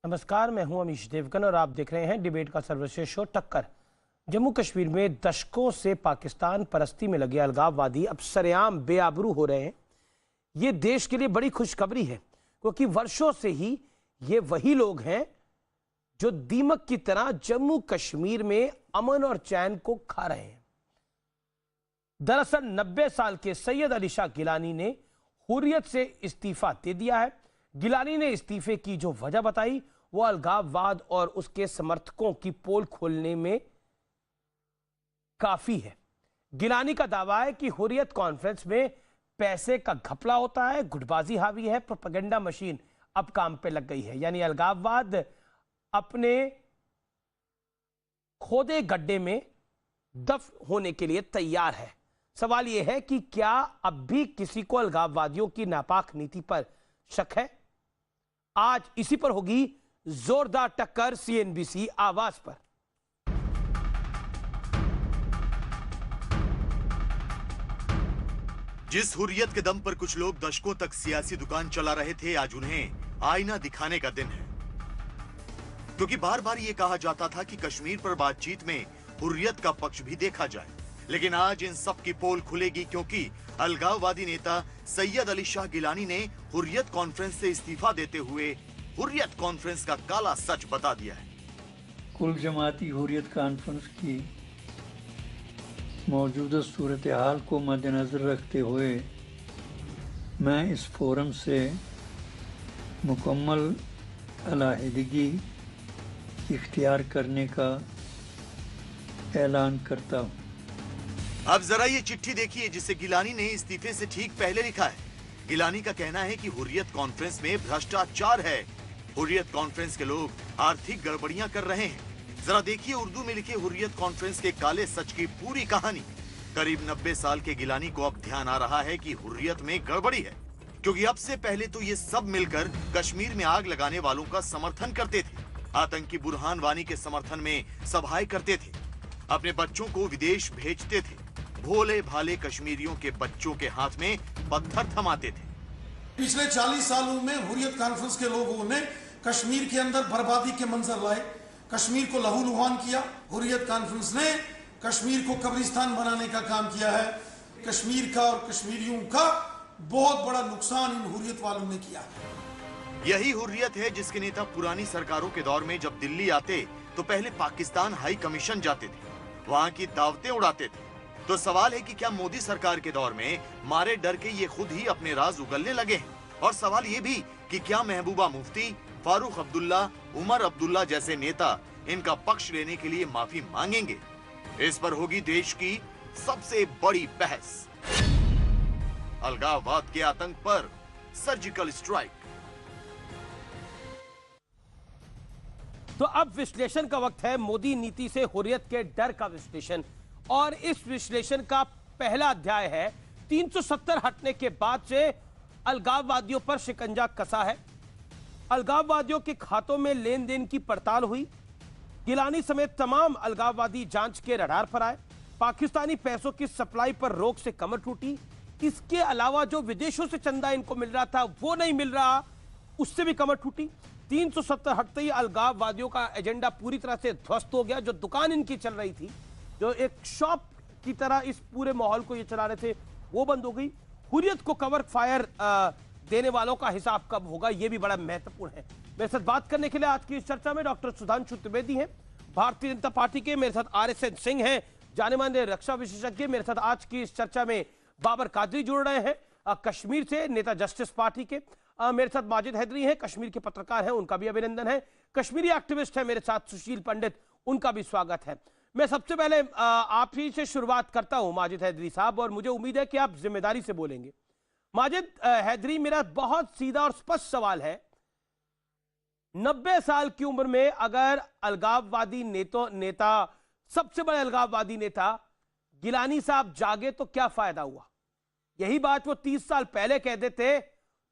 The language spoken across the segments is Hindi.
नमस्कार, मैं हूं अमीश देवगन और आप देख रहे हैं डिबेट का सर्वश्रेष्ठ शो टक्कर। जम्मू कश्मीर में दशकों से पाकिस्तान परस्ती में लगे अलगाववादी अब सरेआम बेआबरू हो रहे हैं। ये देश के लिए बड़ी खुशखबरी है, क्योंकि वर्षों से ही ये वही लोग हैं जो दीमक की तरह जम्मू कश्मीर में अमन और चैन को खा रहे हैं। दरअसल 90 साल के सैयद अली शाह गिलानी ने हुर्रियत से इस्तीफा दे दिया है। गिलानी ने इस्तीफे की जो वजह बताई वो अलगाववाद और उसके समर्थकों की पोल खोलने में काफी है। गिलानी का दावा है कि हुर्रियत कॉन्फ्रेंस में पैसे का घपला होता है, गुटबाजी हावी है, प्रोपेगेंडा मशीन अब काम पे लग गई है। यानी अलगाववाद अपने खोदे गड्ढे में दफन होने के लिए तैयार है। सवाल यह है कि क्या अब भी किसी को अलगाववादियों की नापाक नीति पर शक है? आज इसी पर होगी जोरदार टक्कर सीएनबीसी आवाज पर। जिस हुर्रियत के दम पर कुछ लोग दशकों तक सियासी दुकान चला रहे थे, आज उन्हें आईना दिखाने का दिन है। क्योंकि बार बार ये कहा जाता था कि कश्मीर पर बातचीत में हुर्रियत का पक्ष भी देखा जाए, लेकिन आज इन सब की पोल खुलेगी, क्योंकि अलगाववादी नेता सैयद अली शाह गिलानी ने हुर्रियत कॉन्फ्रेंस से इस्तीफा देते हुए हुर्रियत कॉन्फ्रेंस का काला सच बता दिया है। कुल जमाती हुर्रियत कॉन्फ्रेंस की मौजूदा सूरत हाल को मद्देनजर रखते हुए मैं इस फोरम से मुकम्मल अलहदगी इख्तियार करने का ऐलान करता हूँ। अब जरा ये चिट्ठी देखिए जिसे गिलानी ने इस्तीफे से ठीक पहले लिखा है। गिलानी का कहना है कि हुर्रियत कॉन्फ्रेंस में भ्रष्टाचार है। हुर्रियत कॉन्फ्रेंस के लोग आर्थिक गड़बड़ियां कर रहे हैं। जरा देखिए उर्दू में लिखे हुर्रियत कॉन्फ्रेंस के काले सच की पूरी कहानी। करीब 90 साल के गिलानी को अब ध्यान आ रहा है कि हुर्रियत में गड़बड़ी है, क्योंकि अब से पहले तो ये सब मिलकर कश्मीर में आग लगाने वालों का समर्थन करते थे, आतंकी बुरहान वानी के समर्थन में सभाएं करते थे, अपने बच्चों को विदेश भेजते थे, भोले भाले कश्मीरियों के बच्चों के हाथ में पत्थर थमाते थे। पिछले 40 सालों में हुर्रियत कॉन्फ्रेंस के लोगों ने कश्मीर के अंदर बर्बादी के मंजर लाए, कश्मीर को लहूलुहान किया। हुर्रियत कॉन्फ्रेंस ने कश्मीर को कब्रिस्तान बनाने का काम किया है। कश्मीर का और कश्मीरियों का बहुत बड़ा नुकसान इन हुर्रियत वालों ने किया। यही हुर्रियत है जिसके नेता पुरानी सरकारों के दौर में जब दिल्ली आते तो पहले पाकिस्तान हाई कमीशन जाते थे, वहां की दावतें उड़ाते थे। तो सवाल है कि क्या मोदी सरकार के दौर में मारे डर के ये खुद ही अपने राज उगलने लगे हैं? और सवाल ये भी कि क्या महबूबा मुफ्ती, फारूक अब्दुल्ला, उमर अब्दुल्ला जैसे नेता इनका पक्ष लेने के लिए माफी मांगेंगे? इस पर होगी देश की सबसे बड़ी बहस। अलगाववाद के आतंक पर सर्जिकल स्ट्राइक। तो अब विश्लेषण का वक्त है, मोदी नीति से हुर्रियत के डर का विश्लेषण। और इस विश्लेषण का पहला अध्याय है 370 हटने के बाद से अलगाववादियों पर शिकंजा कसा है। अलगाववादियों के खातों में लेन देन की पड़ताल हुई। गिलानी समेत तमाम अलगाववादी जांच के रडार पर आए। पाकिस्तानी पैसों की सप्लाई पर रोक से कमर टूटी। इसके अलावा जो विदेशों से चंदा इनको मिल रहा था वो नहीं मिल रहा, उससे भी कमर टूटी। 370 हटते ही अलगाववादियों का एजेंडा पूरी तरह से ध्वस्त हो गया। जो दुकान इनकी चल रही थी, जो एक शॉप की तरह इस पूरे माहौल को ये चला रहे थे, वो बंद हो गई। हुर्रियत को कवर फायर देने वालों का हिसाब कब होगा, ये भी बड़ा महत्वपूर्ण है। मेरे साथ बात करने के लिए आज की इस चर्चा में डॉक्टर सुधांशु त्रिवेदी हैं, भारतीय जनता पार्टी के। मेरे साथ RSN सिंह हैं, जाने माने रक्षा विशेषज्ञ। मेरे साथ आज की इस चर्चा में बाबर कादरी जुड़ रहे हैं कश्मीर से, नेता जस्टिस पार्टी के। मेरे साथ माजिद हैदरी हैं, कश्मीर के पत्रकार हैं, उनका भी अभिनंदन है। कश्मीरी एक्टिविस्ट है मेरे साथ सुशील पंडित, उनका भी स्वागत है। मैं सबसे पहले आप ही से शुरुआत करता हूं माजिद हैदरी साहब, और मुझे उम्मीद है कि आप जिम्मेदारी से बोलेंगे। माजिद हैदरी, मेरा बहुत सीधा और स्पष्ट सवाल है, 90 साल की उम्र में अगर अलगाववादी नेता सबसे बड़े अलगाववादी नेता गिलानी साहब जागे तो क्या फायदा हुआ? यही बात वो 30 साल पहले कह देते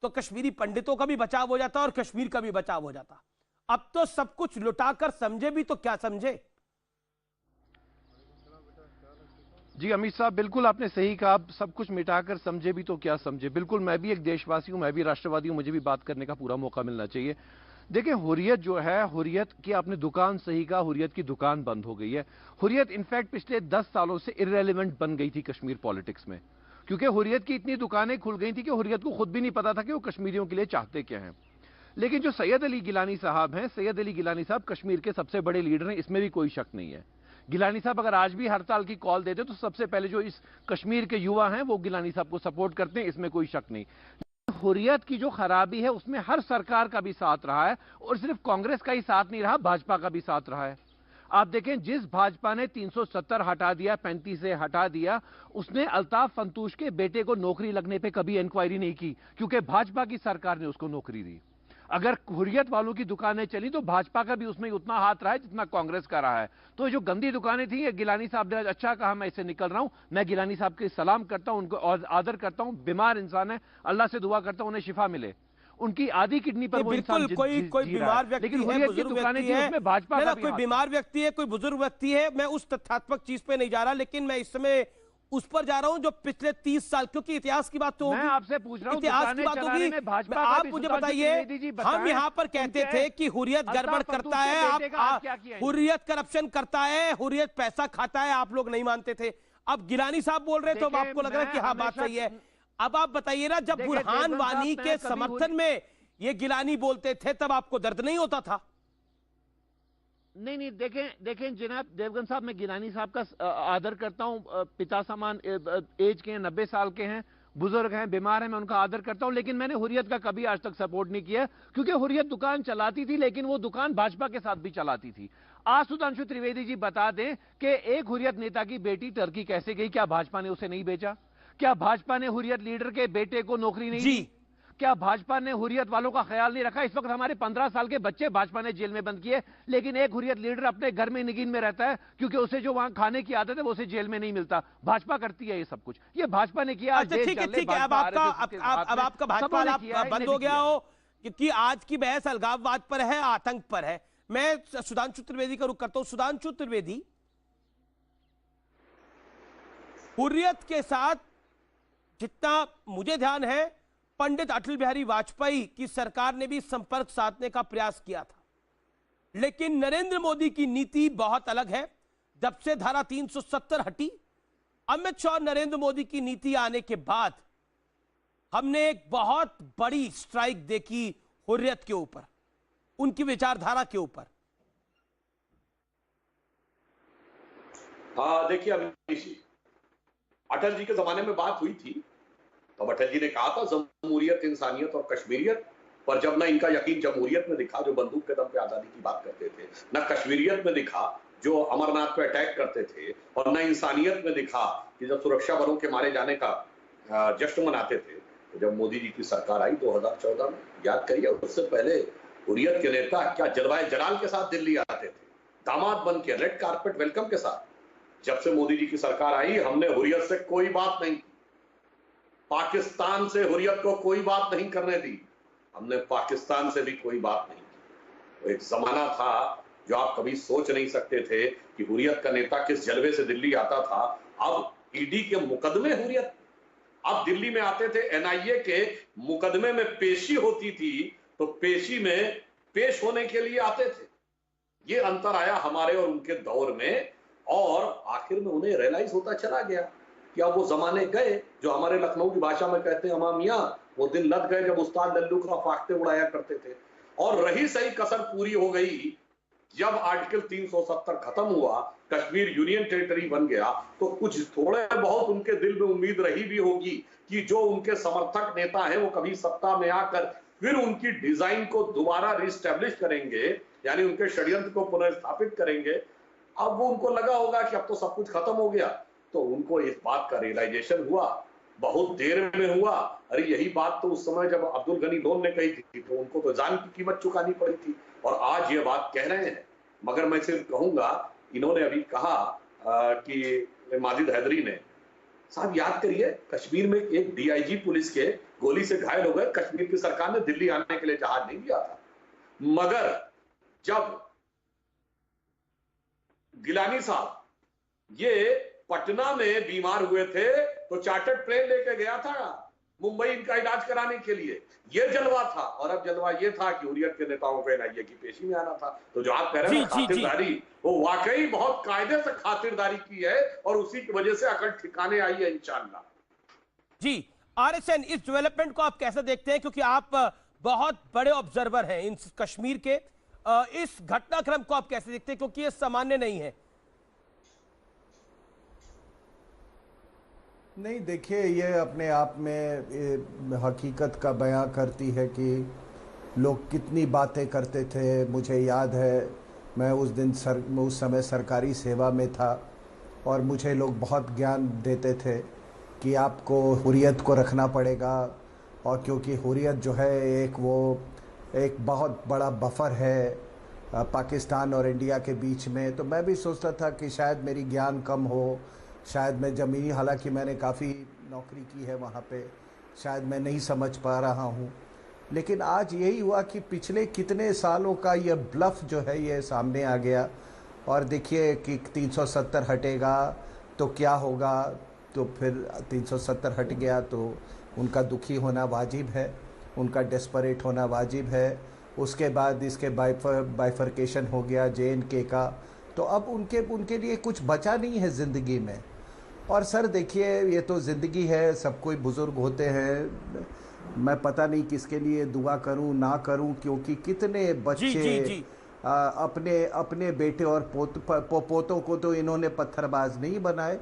तो कश्मीरी पंडितों का भी बचाव हो जाता और कश्मीर का भी बचाव हो जाता। अब तो सब कुछ लुटाकर समझे भी तो क्या समझे। जी अमित साहब, बिल्कुल आपने सही कहा। आप सब कुछ मिटाकर समझे भी तो क्या समझे। बिल्कुल, मैं भी एक देशवासी हूं, मैं भी राष्ट्रवादी हूं, मुझे भी बात करने का पूरा मौका मिलना चाहिए। देखिए, हुर्रियत जो है, हुर्रियत की आपने दुकान सही कहा, हुर्रियत की दुकान बंद हो गई है। हुर्रियत इनफैक्ट पिछले 10 सालों से इररेलेवेंट बन गई थी कश्मीर पॉलिटिक्स में, क्योंकि हुर्रियत की इतनी दुकानें खुल गई थी कि हुर्रियत को खुद भी नहीं पता था कि वो कश्मीरियों के लिए चाहते क्या हैं। लेकिन जो सैयद अली गिलानी साहब हैं, सैयद अली गिलानी साहब कश्मीर के सबसे बड़े लीडर हैं, इसमें भी कोई शक नहीं है। गिलानी साहब अगर आज भी हड़ताल की कॉल देते तो सबसे पहले जो इस कश्मीर के युवा हैं वो गिलानी साहब को सपोर्ट करते हैं, इसमें कोई शक नहीं। हुर्रियत की जो खराबी है उसमें हर सरकार का भी साथ रहा है, और सिर्फ कांग्रेस का ही साथ नहीं रहा, भाजपा का भी साथ रहा है। आप देखें, जिस भाजपा ने 370 हटा दिया, 35 से हटा दिया, उसने अल्ताफ फंतूश के बेटे को नौकरी लगने पे कभी इंक्वायरी नहीं की, क्योंकि भाजपा की सरकार ने उसको नौकरी दी। अगर हुर्रियत वालों की दुकानें चली तो भाजपा का भी उसमें उतना हाथ रहा है जितना कांग्रेस का रहा है। तो जो गंदी दुकानें थी, ये गिलानी साहब ने अच्छा कहा, मैं इससे निकल रहा हूं। मैं गिलानी साहब के सलाम करता हूं, उनको आदर करता हूं। बीमार इंसान है, अल्लाह से दुआ करता हूं उन्हें शिफा मिले। उनकी आधी किडनी पर वो इंसान कोई बीमार व्यक्ति लेकिन है, हुर्रियत की बुजुर्ग दुकानें व्यक्ति थी, है, उसमें भाजपा का भी कोई हाथ बीमार व्यक्ति है, कोई बुजुर्ग व्यक्ति है, मैं उस तथ्यात्मक चीज पे नहीं जा रहा, लेकिन मैं इस समय उस पर जा रहा हूं जो पिछले 30 साल, क्योंकि इतिहास की बात तो होगी, मैं आपसे पूछ रहा हूं, इतिहास की बात होगी। आप मुझे बताइए, हम यहाँ पर कहते थे कि हुर्रियत गड़बड़ करता है, आप हुर्रियत करप्शन करता है, हुर्रियत पैसा खाता है, आप लोग नहीं मानते थे। अब गिलानी साहब बोल रहे तो आपको लग रहा है कि हाँ बात सही है। अब आप बताइए ना, जब बुरहान वानी के समर्थन में ये गिलानी बोलते थे तब आपको दर्द नहीं होता था? नहीं, देखें जनाब देवगन साहब, मैं गिलानी साहब का आदर करता हूं, पिता समान एज के हैं, 90 साल के हैं, बुजुर्ग हैं, बीमार हैं, मैं उनका आदर करता हूं। लेकिन मैंने हुर्रियत का कभी आज तक सपोर्ट नहीं किया, क्योंकि हुर्रियत दुकान चलाती थी, लेकिन वो दुकान भाजपा के साथ भी चलाती थी। आज सुधांशु त्रिवेदी जी बता दें कि एक हुर्रियत नेता की बेटी टर्की कैसे गई, क्या भाजपा ने उसे नहीं बेचा? क्या भाजपा ने हुर्रियत लीडर के बेटे को नौकरी नहीं दी? क्या भाजपा ने हुर्रियत वालों का ख्याल नहीं रखा? इस वक्त हमारे 15 साल के बच्चे भाजपा ने जेल में बंद किए, लेकिन एक हुर्रियत लीडर अपने घर में निगीन में रहता है, क्योंकि उसे जो वहां खाने की आदत है वो उसे जेल में नहीं मिलता। भाजपा करती है ये सब कुछ, ये भाजपा ने किया। अच्छा ठीक है, अब आपका भाजपा बंद हो गया हो, क्योंकि आज की बहस अलगाववाद पर है, आतंक पर है। मैं सुधांशु त्रिवेदी का रुख करता हूं। सुधांशु त्रिवेदी, हुर्रियत के साथ जितना मुझे ध्यान है, पंडित अटल बिहारी वाजपेयी की सरकार ने भी संपर्क साधने का प्रयास किया था, लेकिन नरेंद्र मोदी की नीति बहुत अलग है। जब से धारा 370 हटी, अमित शाह नरेंद्र मोदी की नीति आने के बाद हमने एक बहुत बड़ी स्ट्राइक देखी हुर्रियत के ऊपर, उनकी विचारधारा के ऊपर। हाँ, देखिए अमीश जी, अटल जी के जमाने में बात हुई थी, तो अटल जी ने कहा था जमहूरियत, इंसानियत और कश्मीरियत, पर जब ना इनका यकीन जमहूरियत में दिखा जो बंदूक के दम पे आजादी की बात करते थे, ना कश्मीरियत में दिखा जो अमरनाथ पे अटैक करते थे, और ना इंसानियत में दिखा कि जब सुरक्षा बलों के मारे जाने का जश्न मनाते थे। तो जब मोदी जी की सरकार आई 2014 में, याद करिए, उससे पहले हुर्रियत के नेता क्या जलवाए जलाल के साथ दिल्ली आते थे, दामाद बन के, रेड कारपेट वेलकम के साथ। जब से मोदी जी की सरकार आई, हमने हुर्रियत से कोई बात नहीं, पाकिस्तान से हुर्रियत को कोई बात नहीं करने दी, हमने पाकिस्तान से भी कोई बात नहीं की। तो एक जमाना था जो आप कभी सोच नहीं सकते थे कि हुर्रियत का नेता किस जलवे से दिल्ली आता था। अब ईडी के मुकदमे हुर्रियत, अब दिल्ली में आते थे, एनआईए के मुकदमे में पेशी होती थी तो पेशी में पेश होने के लिए आते थे। ये अंतर आया हमारे और उनके दौर में, और आखिर में उन्हें रियलाइज होता चला गया कि अब वो जमाने गए जो हमारे लखनऊ की भाषा में कहते हैं अमामिया, वो दिन लद गए जब उस्ताद लल्लू का फाख्ते उड़ाया करते थे। और रही सही कसर पूरी हो गई जब आर्टिकल 370 खत्म हुआ, कश्मीर यूनियन टेरिटरी बन गया, तो कुछ थोड़े बहुत उनके दिल में उम्मीद रही भी होगी कि जो उनके समर्थक नेता हैं वो कभी सत्ता में आकर फिर उनकी डिजाइन को दोबारा रिस्टैब्लिश करेंगे, यानी उनके षड्यंत्र को पुनर्स्थापित करेंगे। अब वो उनको लगा होगा कि अब तो सब कुछ खत्म हो गया, तो उनको इस बात का रियलाइजेशन हुआ, बहुत देर में हुआ। अरे यही बात तो उस समय जब अब्दुल गनी लोन ने कही थी, तो उनको तो जान की कीमत चुकानी पड़ी थी, और आज ये बात कह रहे हैं। मगर मैं सिर्फ कहूंगा, इन्होंने अभी कहा कि माजिद हैदरी ने, साहब याद करिए, कश्मीर में एक डीआईजी पुलिस के गोली से घायल हो गए, कश्मीर की सरकार ने दिल्ली आने के लिए जहाज नहीं दिया था। मगर जब गिलानी साहब ये पटना में बीमार हुए थे तो चार्टर्ड प्लेन लेके गया था मुंबई इनका इलाज कराने के लिए। ये जलवा था। और अब जलवा ये था कि हुर्रियत के नेताओं को एनआईए की पेशी में आना था। तो जो आप कह रहे हैं खातिरदारी, वो वाकई बहुत कायदे से खातिरदारी की है और उसी की वजह से अकल ठिकाने आई है इंशाअल्लाह। जी आरएसएन, इस डेवलपमेंट को आप कैसे देखते हैं, क्योंकि आप बहुत बड़े ऑब्जर्वर हैं इन कश्मीर के, इस घटनाक्रम को आप कैसे देखते हैं, क्योंकि ये सामान्य नहीं है? नहीं, देखिए, ये अपने आप में हकीकत का बयां करती है कि लोग कितनी बातें करते थे। मुझे याद है, मैं उस समय सरकारी सेवा में था और मुझे लोग बहुत ज्ञान देते थे कि आपको हुर्रियत को रखना पड़ेगा, और क्योंकि हुर्रियत जो है एक बहुत बड़ा बफर है पाकिस्तान और इंडिया के बीच में। तो मैं भी सोचता था कि शायद मेरी ज्ञान कम हो, शायद मैं ज़मीनी, हालांकि मैंने काफ़ी नौकरी की है वहाँ पे, शायद मैं नहीं समझ पा रहा हूँ। लेकिन आज यही हुआ कि पिछले कितने सालों का ये ब्लफ जो है ये सामने आ गया। और देखिए कि 370 हटेगा तो क्या होगा, तो फिर 370 हट गया तो उनका दुखी होना वाजिब है, उनका डेस्परेट होना वाजिब है। उसके बाद इसके बाइफर्केशन हो गया JNK का, तो अब उनके लिए कुछ बचा नहीं है ज़िंदगी में। और सर देखिए, ये तो ज़िंदगी है, सब कोई बुज़ुर्ग होते हैं। मैं पता नहीं किसके लिए दुआ करूं ना करूं, क्योंकि कितने बच्चे अपने बेटे और पोतों को तो इन्होंने पत्थरबाज नहीं बनाए,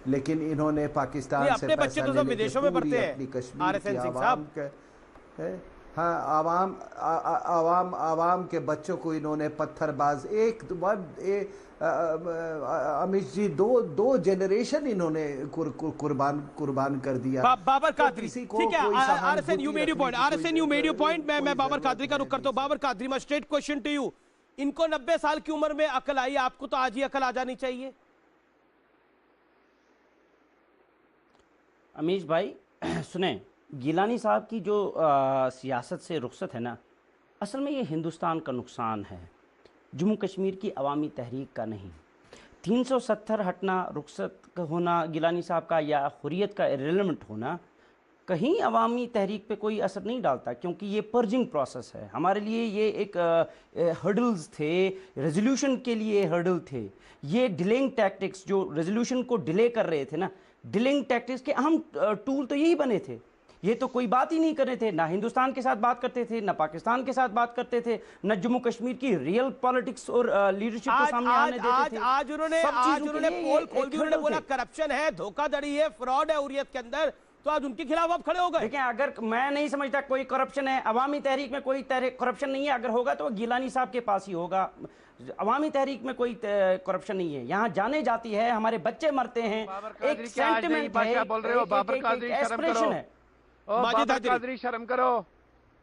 लेकिन इन्होंने पाकिस्तान से पैसा लेने विदेशों में पढ़ते हैं अपनी कश्मीर की आवाम के, हाँ, आवाम के बच्चों को इन्होंने पत्थरबाज अमित जी दो जनरेशन इन्होंने कुर्बान कर दिया। बाबर कादरी, ठीक है, RSN you made your point, मैं बाबर कादरी का रुख करता हूं। बाबर कादरी, मैं स्ट्रेट क्वेश्चन टू यू, इनको 90 साल की उम्र में अकल आई, आपको तो आज ही अकल आ जानी चाहिए। अमीश भाई सुने, गिलानी साहब की जो सियासत से रुखसत है ना, असल में ये हिंदुस्तान का नुकसान है, जम्मू कश्मीर की अवामी तहरीक का नहीं। 370 हटना, रुखसत होना गिलानी साहब का, या हुर्रियत का इरेलेवेंट होना कहीं अवामी तहरीक पे कोई असर नहीं डालता, क्योंकि ये पर्जिंग प्रोसेस है। हमारे लिए ये एक हर्डल्स थे, रेजोल्यूशन के लिए हर्डल थे। ये डिलेइंग टैक्टिक्स जो रेजोल्यूशन को डिले कर रहे थे ना, डिलेइंग टैक्टिक्स के अहम टूल तो यही बने थे। ये तो कोई बात ही नहीं कर रहे थे, ना हिंदुस्तान के साथ बात करते थे, ना पाकिस्तान के साथ बात करते थे, ना जम्मू कश्मीर की रियल पॉलिटिक्स और लीडरशिप को सामने आने देते थे। आज उन्होंने पोल खोल दी, उन्होंने बोला करप्शन है, धोखाधड़ी है, फ्रॉड है हुर्रियत के अंदर, तो आज उनके खिलाफ आप खड़े हो गए। देखिए, अगर मैं नहीं समझता कोई करप्शन है, अवामी तहरीक में कोई करप्शन नहीं है। अगर होगा तो गिलानी साहब के पास ही होगा। अवामी तहरीक में कोई करप्शन नहीं है। यहाँ जाने जाती है, हमारे बच्चे मरते हैं, एक सेंटिमेंट है, एस्पिरेशन है। बाबर कादरी, शर्म करो,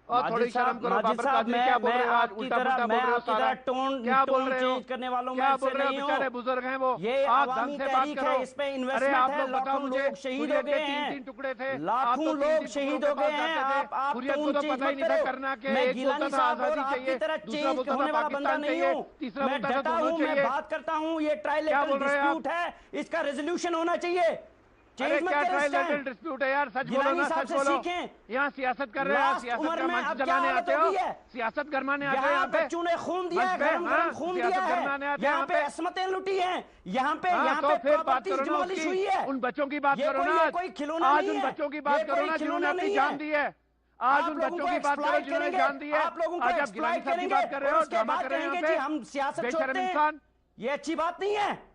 और थोड़ी शर्म करो। बाबर कादरी, क्या बोल रहे हो आज? उल्टा पुल्टा बोल रहे हो सारा, क्या बोल रहे हो? करने वालों क्या बोल रहे हो? बेचारे बुजुर्ग हैं वो, ये आप ढंग से बात करो। इस पे इन्वेस्टमेंट अरे आप है, लोग बताओ मुझे, शहीद हो गए हैं, 3 टुकड़े थे, लाखों लोग शहीद हो गए हैं। आप हुर्रियत को तो पता ही नहीं था करना के, एक बोलता था आजादी चाहिए, दूसरा बोलता था पाकिस्तान चाहिए, तीसरा बोलता था दोनों चाहिए। मैं बात करता हूँ, ये ट्राइलेटरल डिस्प्यूट है, इसका रेजोल्यूशन होना चाहिए। अरे क्या ट्राइलेटरल डिस्प्यूट है यार, सच बोलो ना, सच बोलो। यहाँ सियासत कर रहे हैं, सियासत का मंच जलाने आते हो, सियासत गरमाने आते हो यहाँ पे। बच्चों ने खून दिया है, खून दिया है, यहाँ पे असमतें लुटी हैं, यहाँ पे फिर बात करो ना हुई है। उन बच्चों की बात करो ना, आज उन बच्चों की बात करो ना जिन्होंने अपनी जान दी है। आज उन बच्चों की बात करो जिन्होंने जान दी है। आज आप गिलानी साहब की बात कर रहे हो, ड्रामा कर रहे हैं हम सियासत बेशर्म इंसान। ये अच्छी बात नहीं है।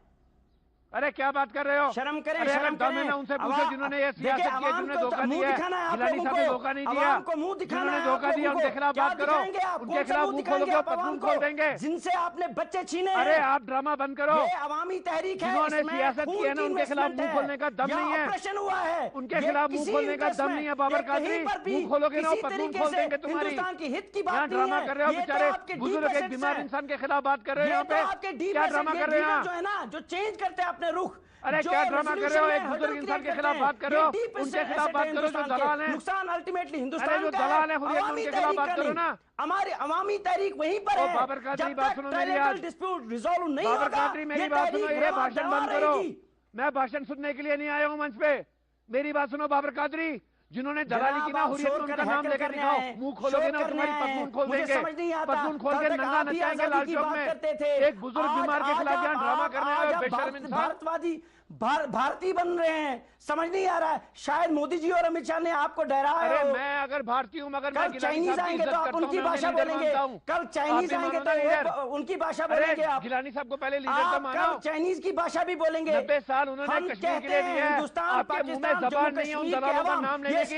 अरे क्या बात कर रहे हो? शर्म करें, अरे शर्म करें। ना उनसे पूछो जिन्होंने ये सियासत की, जिन्होंने धोखा दिया है। गिलानी साहब ने धोखा नहीं दिया, जिन्होंने धोखा दिया उनके खिलाफ बात करो, उनके खिलाफ मुंह खोलोगे पत्थर खोल देंगे, जिनसे आपने बच्चे छीने। अरे आप ड्रामा बंद करो। ये अवामी तहरीक है, जिन्होंने सियासत की है ना, उनके खिलाफ मुंह खोलने का दम नहीं है। ऑपरेशन हुआ है, उनके खिलाफ मुंह खोलने का दम नहीं है। बाबर कादरी, मुंह खोलोगे ना पत्थर खोल देंगे तुम्हारी। यहाँ ड्रामा कर रहे हो, बेचारे बुजुर्ग एक बीमार इंसान के खिलाफ बात कर रहे हो। यहाँ पे क्या ड्रामा कर रहे हो? जो है ना, जो चेंज करते हैं अपने रुख। अरे क्या ड्रामा कर रहे हो? एक बुजुर्ग इंसान के खिलाफ बात कर रहे हो, उनके खिलाफ बात करो जो दलाल हैं। नुकसान अल्टीमेटली हिंदुस्तान जो दलाल है, उनके खिलाफ बात करो ना। हमारी अवामी तहरीक वहीं पर है। बाबर कादरी, बात सुनो मेरी आज। डिस्प्यूट रिजॉल्व नहीं होगा। बाबर कादरी, मेरी बात सुनो, ये भाषण बंद करो। मैं भाषण सुनने के लिए नहीं आया हूँ मंच पे, मेरी बात सुनो। बाबर कादरी, जिन्होंने दलाली की ना हुर्रियत में उनका नाम लेकर दिखाओ। मुंह खोलोगे ना तुम्हारी पतलून खोल देंगे, पतलून खोल के नंगा नचाएंगे लाल चौक में। एक बुजुर्ग बीमार के खिलाफ यहाँ ड्रामा करने आए बेशर्म इंसान। भारतवादी भारतीय बन रहे हैं, समझ नहीं आ रहा है। शायद मोदी जी और अमित शाह ने आपको डराया। अरे मैं अगर भारतीय हूँ, मगर कल चाइनीज आएंगे तो आप उनकी भाषा बोलेंगे। कल चाइनीज आएंगे तो उनकी भाषा बोलेंगे आप। गिलानी साहब को पहले लीडर तो मानो। कल चाइनीज की भाषा भी बोलेंगे। 90 साल उन्होंने कश्मीर के लिए दिए हैं। आपके मुंह में जबान नहीं है उन दलालों का नाम लेने की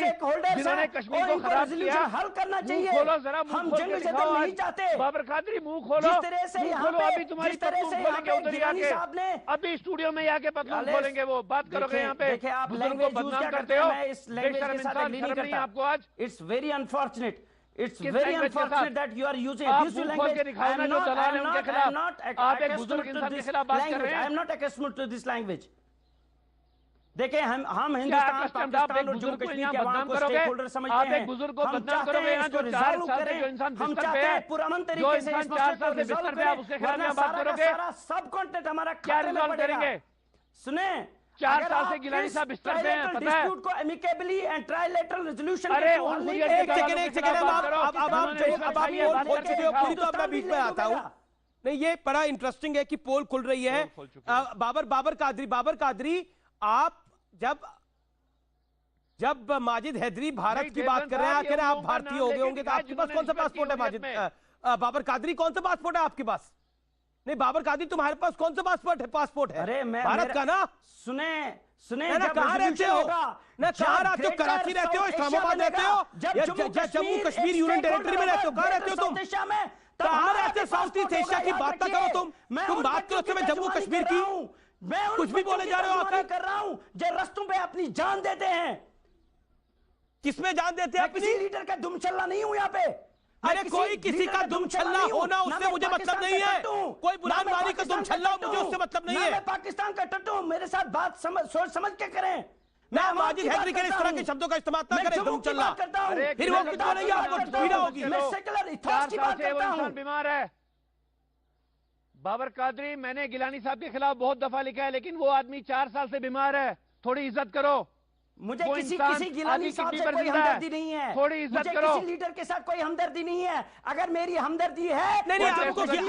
जिन्होंने कश्मीर को खराब किया। हल करना चाहिए। खोलो जरा, मुंह खोल के दिखाओ। नहीं चाहते बाबर कादरी मुंह खोलो, खोलो। अभी तुम्हारी पतलून खोलेंगे उधर आके, अभी स्टूडियो में आके पतलून खोलेंगे वो। बात करोगे यहाँ पे, बुजुर्ग को बदनाम करते हो। बेशर्म इंसान, शर्म नहीं आपको आज? It's very unfortunate, it's very unfortunate that you are using abusive language. I am not accustomed to this language. देखिए हम हिंदुस्तान, पाकिस्तान और जम्मू कश्मीर के आवाम को स्टेक होल्डर समझते हैं। आप एक बुजुर्ग को बदनाम करोगे यहाँ जो 4 साल से जो इंसान बिस्तर पे है, पुरअमन जो तरीके से इंसान 4 साल से बिस्तर पे है, उसके खिलाफ में बात करोगे? सब कंटेंट हमारा क्या रिजॉल्व करेंगे? सुने, 4 साल से गिलानी साहब बिस्तर पे हैं, पता है? डिस्प्यूट को एमिकेबली एंड ट्राइलेटरल रेजोल्यूशन अरे एक सेकंड आप खोल चुके हो, पूरी तो अब मैं बीच में आता हूं। नहीं, ये बड़ा इंटरेस्टिंग है कि पोल खुल रही है। बाबर कादरी, आप जब माजिद हैदरी भारत की बात कर रहे हैं, आखिर आप भारतीय हो गए होंगे तो आपके पास कौन सा पासपोर्ट है? माजिद बाबर कादरी, कौन सा पासपोर्ट है आपके पास? नहीं बाबर कादरी, तुम्हारे पास कौन सा पासपोर्ट है? अरे मैं भारत का ना? सुने ना, कहाँ रहते हो? ना कहाँ रहते हो? कराची रहते हो, इस्लामाबाद रहते हो, या जम्मू कश्मीर यूनियन टेरिटरी में रहते हो? कहाँ रहते हो तुम? कहाँ रहते हो? साउथ ईस्ट एशिया की बात ना करो तुम बात करो समय जम्मू कश्मीर की। मैं कुछ भी बोले जा रहे हो आकर। कर रहा हूं जो रस्तों पे अपनी जान देते हैं। किसमें जान देते हैं? किसी लीडर का दुम चलना नहीं हूं यहाँ पे। अरे कोई किसी का दुम छल्ला होना उससे मुझे मतलब नहीं है। कोई बुलंद वाली का दुम छल्ला मुझे उससे मतलब नहीं है। मैं पाकिस्तान का टट्टू हूं, मेरे साथ बात सोच समझ के करें। मैं माजिद हैदरी के इस तरह के शब्दों का इस्तेमाल ना करें। दुम छल्ला फिर वो कुछ बोलेंगे आपको पीड़ा होगी। मैं सेकुलर इतिहास की बात करता हूं। बीमार है बाबर कादरी, मैंने गिलानी साहब के खिलाफ बहुत दफा लिखा है, लेकिन वो आदमी 4 साल से बीमार है। थोड़ी इज्जत करो। मुझे किसी गिलानी साहब से कोई हमदर्दी नहीं है। थोड़ी इज्जत करो। किसी लीडर के साथ कोई हमदर्दी नहीं है। अगर मेरी हमदर्दी है, नहीं आपको गिलानी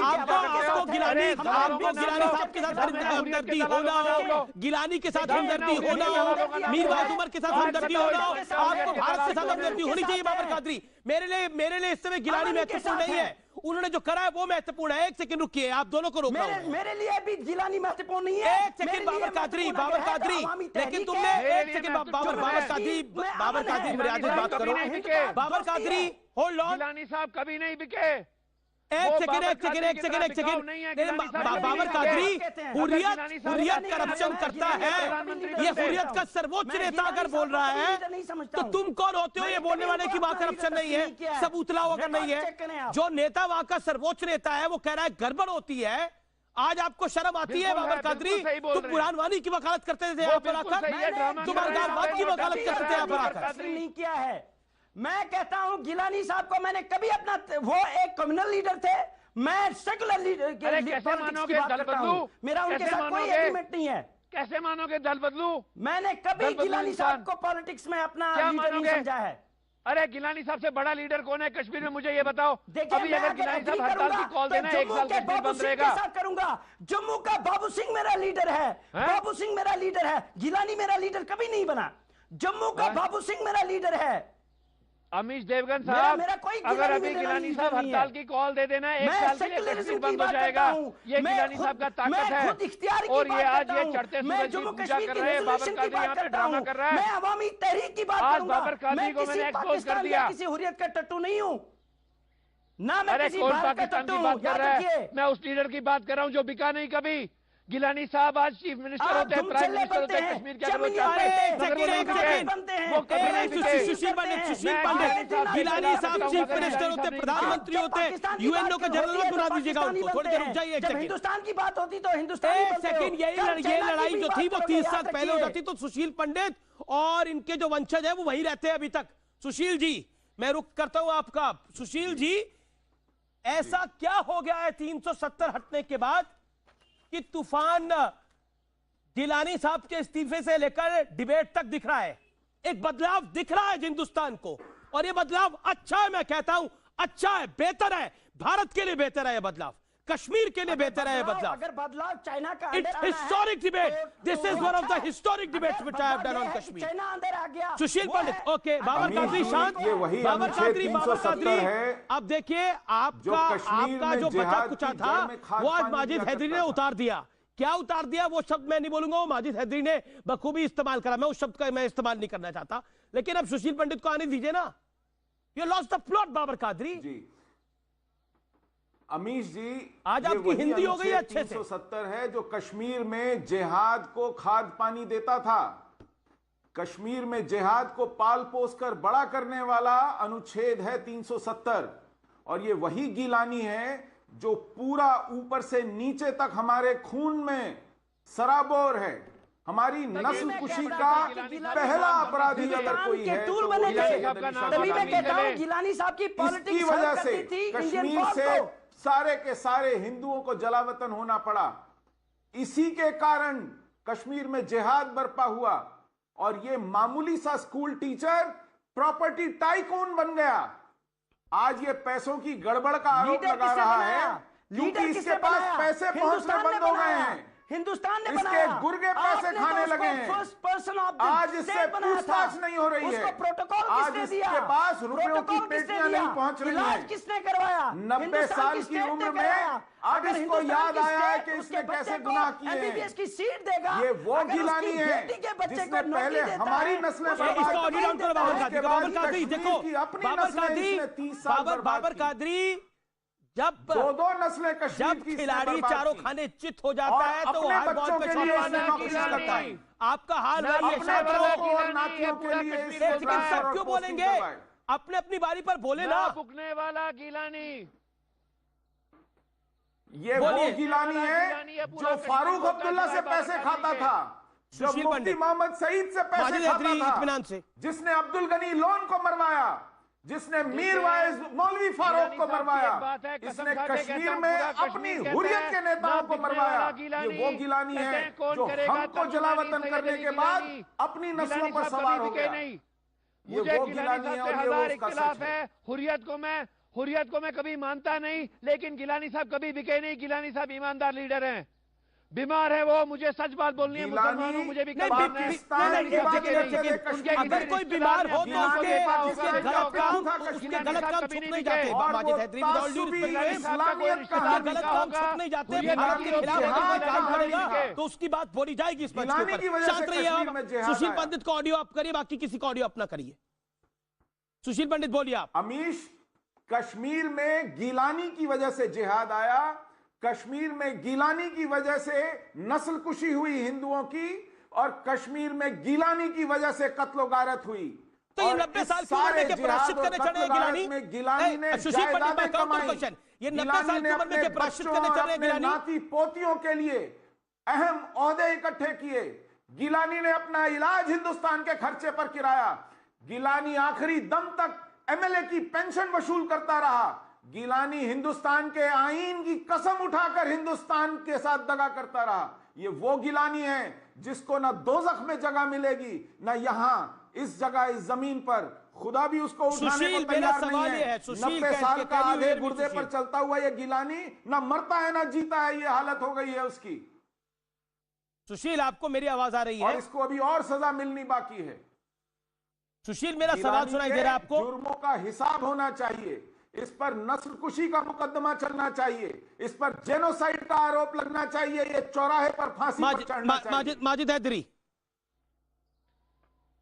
साहब के साथ हमदर्दी होना हो, गिलानी के साथ हमदर्दी होना हो, मीरवाइज उमर के साथ हमदर्दी होना हो, आपको भारत के साथ हमदर्दी होनी चाहिए। बाबर कादरी, मेरे लिए इस समय गिलानी महत्वपूर्ण नहीं है। उन्होंने जो करा है वो महत्वपूर्ण है। एक सेकंड रुकिए, आप दोनों को रोक रहा हूं। मेरे लिए भी गिलानी महत्वपूर्ण नहीं है। एक सेकंड बाबर कादरी, लेकिन तुमने एक सेकंड बाबर कादरी मर्यादित बात करो। Babar Qadri hold on. गिलानी साहब कभी नहीं बिके। एक सेकंड बाबर कादरी, हुर्रियत करप्शन करता है। ये हुर्रियत का सर्वोच्च नेता अगर बोल रहा है तो तुम कौन होते हो ये बोलने वाले की वहां करप्शन नहीं है, सबूत लाओ अगर नहीं है। जो नेता वहां का सर्वोच्च नेता है वो कह रहा है गड़बड़ होती है। आज आपको शर्म आती है बाबर कादरी? तुम बुरहान वानी की वकालत करते थे यहाँ पर आकर, तुम अरगानवाद की वकालत करते थे यहाँ पर आकर। नहीं किया है। मैं कहता हूं गिलानी साहब को मैंने कभी अपना, वो एक कम्युनल लीडर थे, मैं सेकुलर लीडर कैसे मानोगे दल बदलू? मेरा उनके साथ कोई एग्रीमेंट नहीं है। कैसे मानोगे दल बदलू? मैंने कभी गिलानी साहब को पॉलिटिक्स में अपना लीडर नहीं समझा है। अरे गिलानी साहब से बड़ा लीडर कौन है कश्मीर में, मुझे ये बताओ। अभी अगर गिलानी साहब हड़ताल की कॉल देना, 1 साल कश्मीर बंद रहेगा। करूंगा। जम्मू का बाबू सिंह मेरा लीडर है, बाबू सिंह मेरा लीडर है। गिलानी मेरा लीडर कभी नहीं बना। जम्मू का बाबू सिंह मेरा लीडर है। अमीश देवगन साहब, अगर अभी गिलानी साहब हड़ताल की कॉल दे देना, 1 साल के लिए कश्मीर बंद हो जाएगा। ये गिलानी साहब का ताकत है। और ये आज ये चढ़ते सूरज की पूजा कर रहे हैं। बाबर कादरी यहाँ पे ड्रामा कर रहा है। मैं अवामी तहरीक की बात आज बाबर कादरी को मैंने एक्सपोज कर दिया। किसी हुर्रियत का टट्टू नहीं हूँ ना। मैं किसी कौन पाकिस्तान की बात कर रहा है? मैं उस लीडर की बात कर रहा हूँ जो बिका नहीं कभी। गिलानी साहब आज चीफ मिनिस्टर होते हैं, प्राइम मिनिस्टर होते हैं कश्मीर के। सुशील पंडित गिलानी साहब चीफ मिनिस्टर होते, प्रधानमंत्री होते, यूएनओ का जनरल बना दीजिएगा उनको। थोड़ी देर रुक जाइए। हिंदुस्तान की बात होती तो हिंदुस्तान। एक सेकंड, ये लड़ाई जो थी वो 30 साल पहले हो जाती तो सुशील पंडित और इनके जो वंशज है वो वही रहते हैं अभी तक। सुशील जी, मैं रुक करता हूं आपका। सुशील जी, ऐसा क्या हो गया है 370 हटने के बाद कि तूफान गिलानी साहब के इस्तीफे से लेकर डिबेट तक दिख रहा है? एक बदलाव दिख रहा है हिंदुस्तान को, और ये बदलाव अच्छा है। मैं कहता हूं अच्छा है, बेहतर है, भारत के लिए बेहतर है ये बदलाव, कश्मीर के लिए बेहतर है ये बदलाव। अगर बदलाव चाइना का it's historic debate, this is one of the historic debates which I have done on Kashmir. China अंदर आ गया। सुशील पंडित, ओके, बाबर कादरी शांत, बाबर कादरी। अब देखिए आपका जो बचा कुचा था वो आज माजिद हैदरी ने उतार दिया। क्या उतार दिया वो शब्द मैं नहीं बोलूंगा, वो माजिद हैदरी ने बखूबी इस्तेमाल करा, मैं उस शब्द का मैं इस्तेमाल नहीं करना चाहता, लेकिन अब सुशील पंडित को आने दीजिए ना। You lost the plot Babar Qadri ji. Amish ji, आज आपकी हिंदी हो गई है अच्छे से। 370 है जो कश्मीर में जिहाद को खाद पानी देता था, कश्मीर में जिहाद को पाल पोस कर बड़ा करने वाला अनुच्छेद है 370, और ये वही गिलानी है जो पूरा ऊपर से नीचे तक हमारे खून में सराबोर है। हमारी नस्ल कुशी का पहला अपराधी अगर कोई है तो तभी मैं कहता हूं गिलानी साहब की पॉलिटिक्स की वजह से कश्मीर से सारे के सारे हिंदुओं को जलावतन होना पड़ा। इसी के कारण कश्मीर में जिहाद बरपा हुआ, और ये मामूली सा स्कूल टीचर प्रॉपर्टी टाइकून बन गया। आज ये पैसों की गड़बड़ का आरोप लगा रहा है क्योंकि इसके पास पैसे पहुंचने बंद हो गए हैं, हिंदुस्तान ने इसके गुर्गे पैसे खाने लगे हैं। आज इससे पूछताछ नहीं हो रही है, प्रोटोकॉल आज इसके पास रुपयों की पेटियां नहीं पहुंच रही हैं। किसने करवाया? 90 साल की उम्र में अब इसको याद आया है कि इसने कैसे गुनाह किए हैं। एमबीबीएस की सीट देगा। ये वो गिलानी है जिसने पहले हमारी नस्लें बाबर कादरी, जब दो नस्लें कश्मीर की खिलाड़ी चारों खाने चित हो जाता है तो हर बॉल पे शॉट मारने की कोशिश करता है। आपका हाल सब क्यों बोलेंगे? अपने अपनी बारी पर बोले ना। फूकने वाला गिलानी, ये वो गिलानी है जो फारूक अब्दुल्ला से पैसे खाता था, जो मुफ्ती मोहम्मद सईद से पैसे खाता था, जिसने अब्दुल गनी लोन को मरवाया, जिसने मीर वाइज मौलवी फारूक को मरवाया, इसने कश्मीर में अपनी हुर्रियत के नेताओं को मरवाया। ये वो गिलानी है जो हमको जलावतन करने के बाद अपनी नस्लों पर सवार हो गया। ये वो गिलानी है और ये वो उसका सच है। हुर्रियत को मैं कभी मानता नहीं, लेकिन गिलानी साहब कभी बिके नहीं। गिलानी साहब ईमानदार लीडर हैं, बीमार है वो, मुझे सच बात बोलनी है। मुसलमान हूं, मुझे भी अगर कोई बीमार हो तो उसके गलत काम छुप नहीं जाते। माजिद हैदरी गलत काम छुप नहीं जाते। भारत के खिलाफ अगर कोई काम करेगा तो उसकी बात बोली जाएगी इस मंच के ऊपर। शांत रहिए आप। सुशील पंडित को ऑडियो आप करिए, बाकी किसी को ऑडियो अपना करिए। सुशील पंडित बोलिए आप। अमीश, कश्मीर में गिलानी की वजह से जिहाद आया, कश्मीर में गिलानी की वजह से नस्ल कुशी हुई हिंदुओं की, और कश्मीर में गिलानी की वजह से कत्लो गारत हुई। तो ये 90 साल की उम्र के प्रायश्चित करने चढ़े गिलानी में गिलानी ने सुशील पंडित क्वेश्चन, ये 90 साल की उम्र में के प्रायश्चित करने चढ़े गिलानी, नाती पोतियों के लिए अहम ओहदे इकट्ठे किए। गिलानी ने अपना इलाज हिंदुस्तान के खर्चे पर किराया। गिलानी आखिरी दम तक एमएलए की पेंशन वसूल करता रहा। गिलानी हिंदुस्तान के आईन की कसम उठाकर हिंदुस्तान के साथ दगा करता रहा। ये वो गिलानी है जिसको ना दोज़ख में जगह मिलेगी, ना यहां इस जगह इस जमीन पर। खुदा भी उसको उठाने को तैयार नहीं है। 90 साल का आधे गुर्दे पर चलता हुआ ये गिलानी ना मरता है ना जीता है, ये हालत हो गई है उसकी। सुशील, आपको मेरी आवाज आ रही है? और इसको अभी और सजा मिलनी बाकी है। सुशील, मेरा सवाल सुनाई दे रहा है आपको? जुर्मों का हिसाब होना चाहिए, इस पर नस्ल कुशी का मुकदमा चलना चाहिए, इस पर जेनोसाइड का आरोप लगना चाहिए, ये चौराहे पर फांसी पर चढ़ना चाहिए। माजिद हैदरी,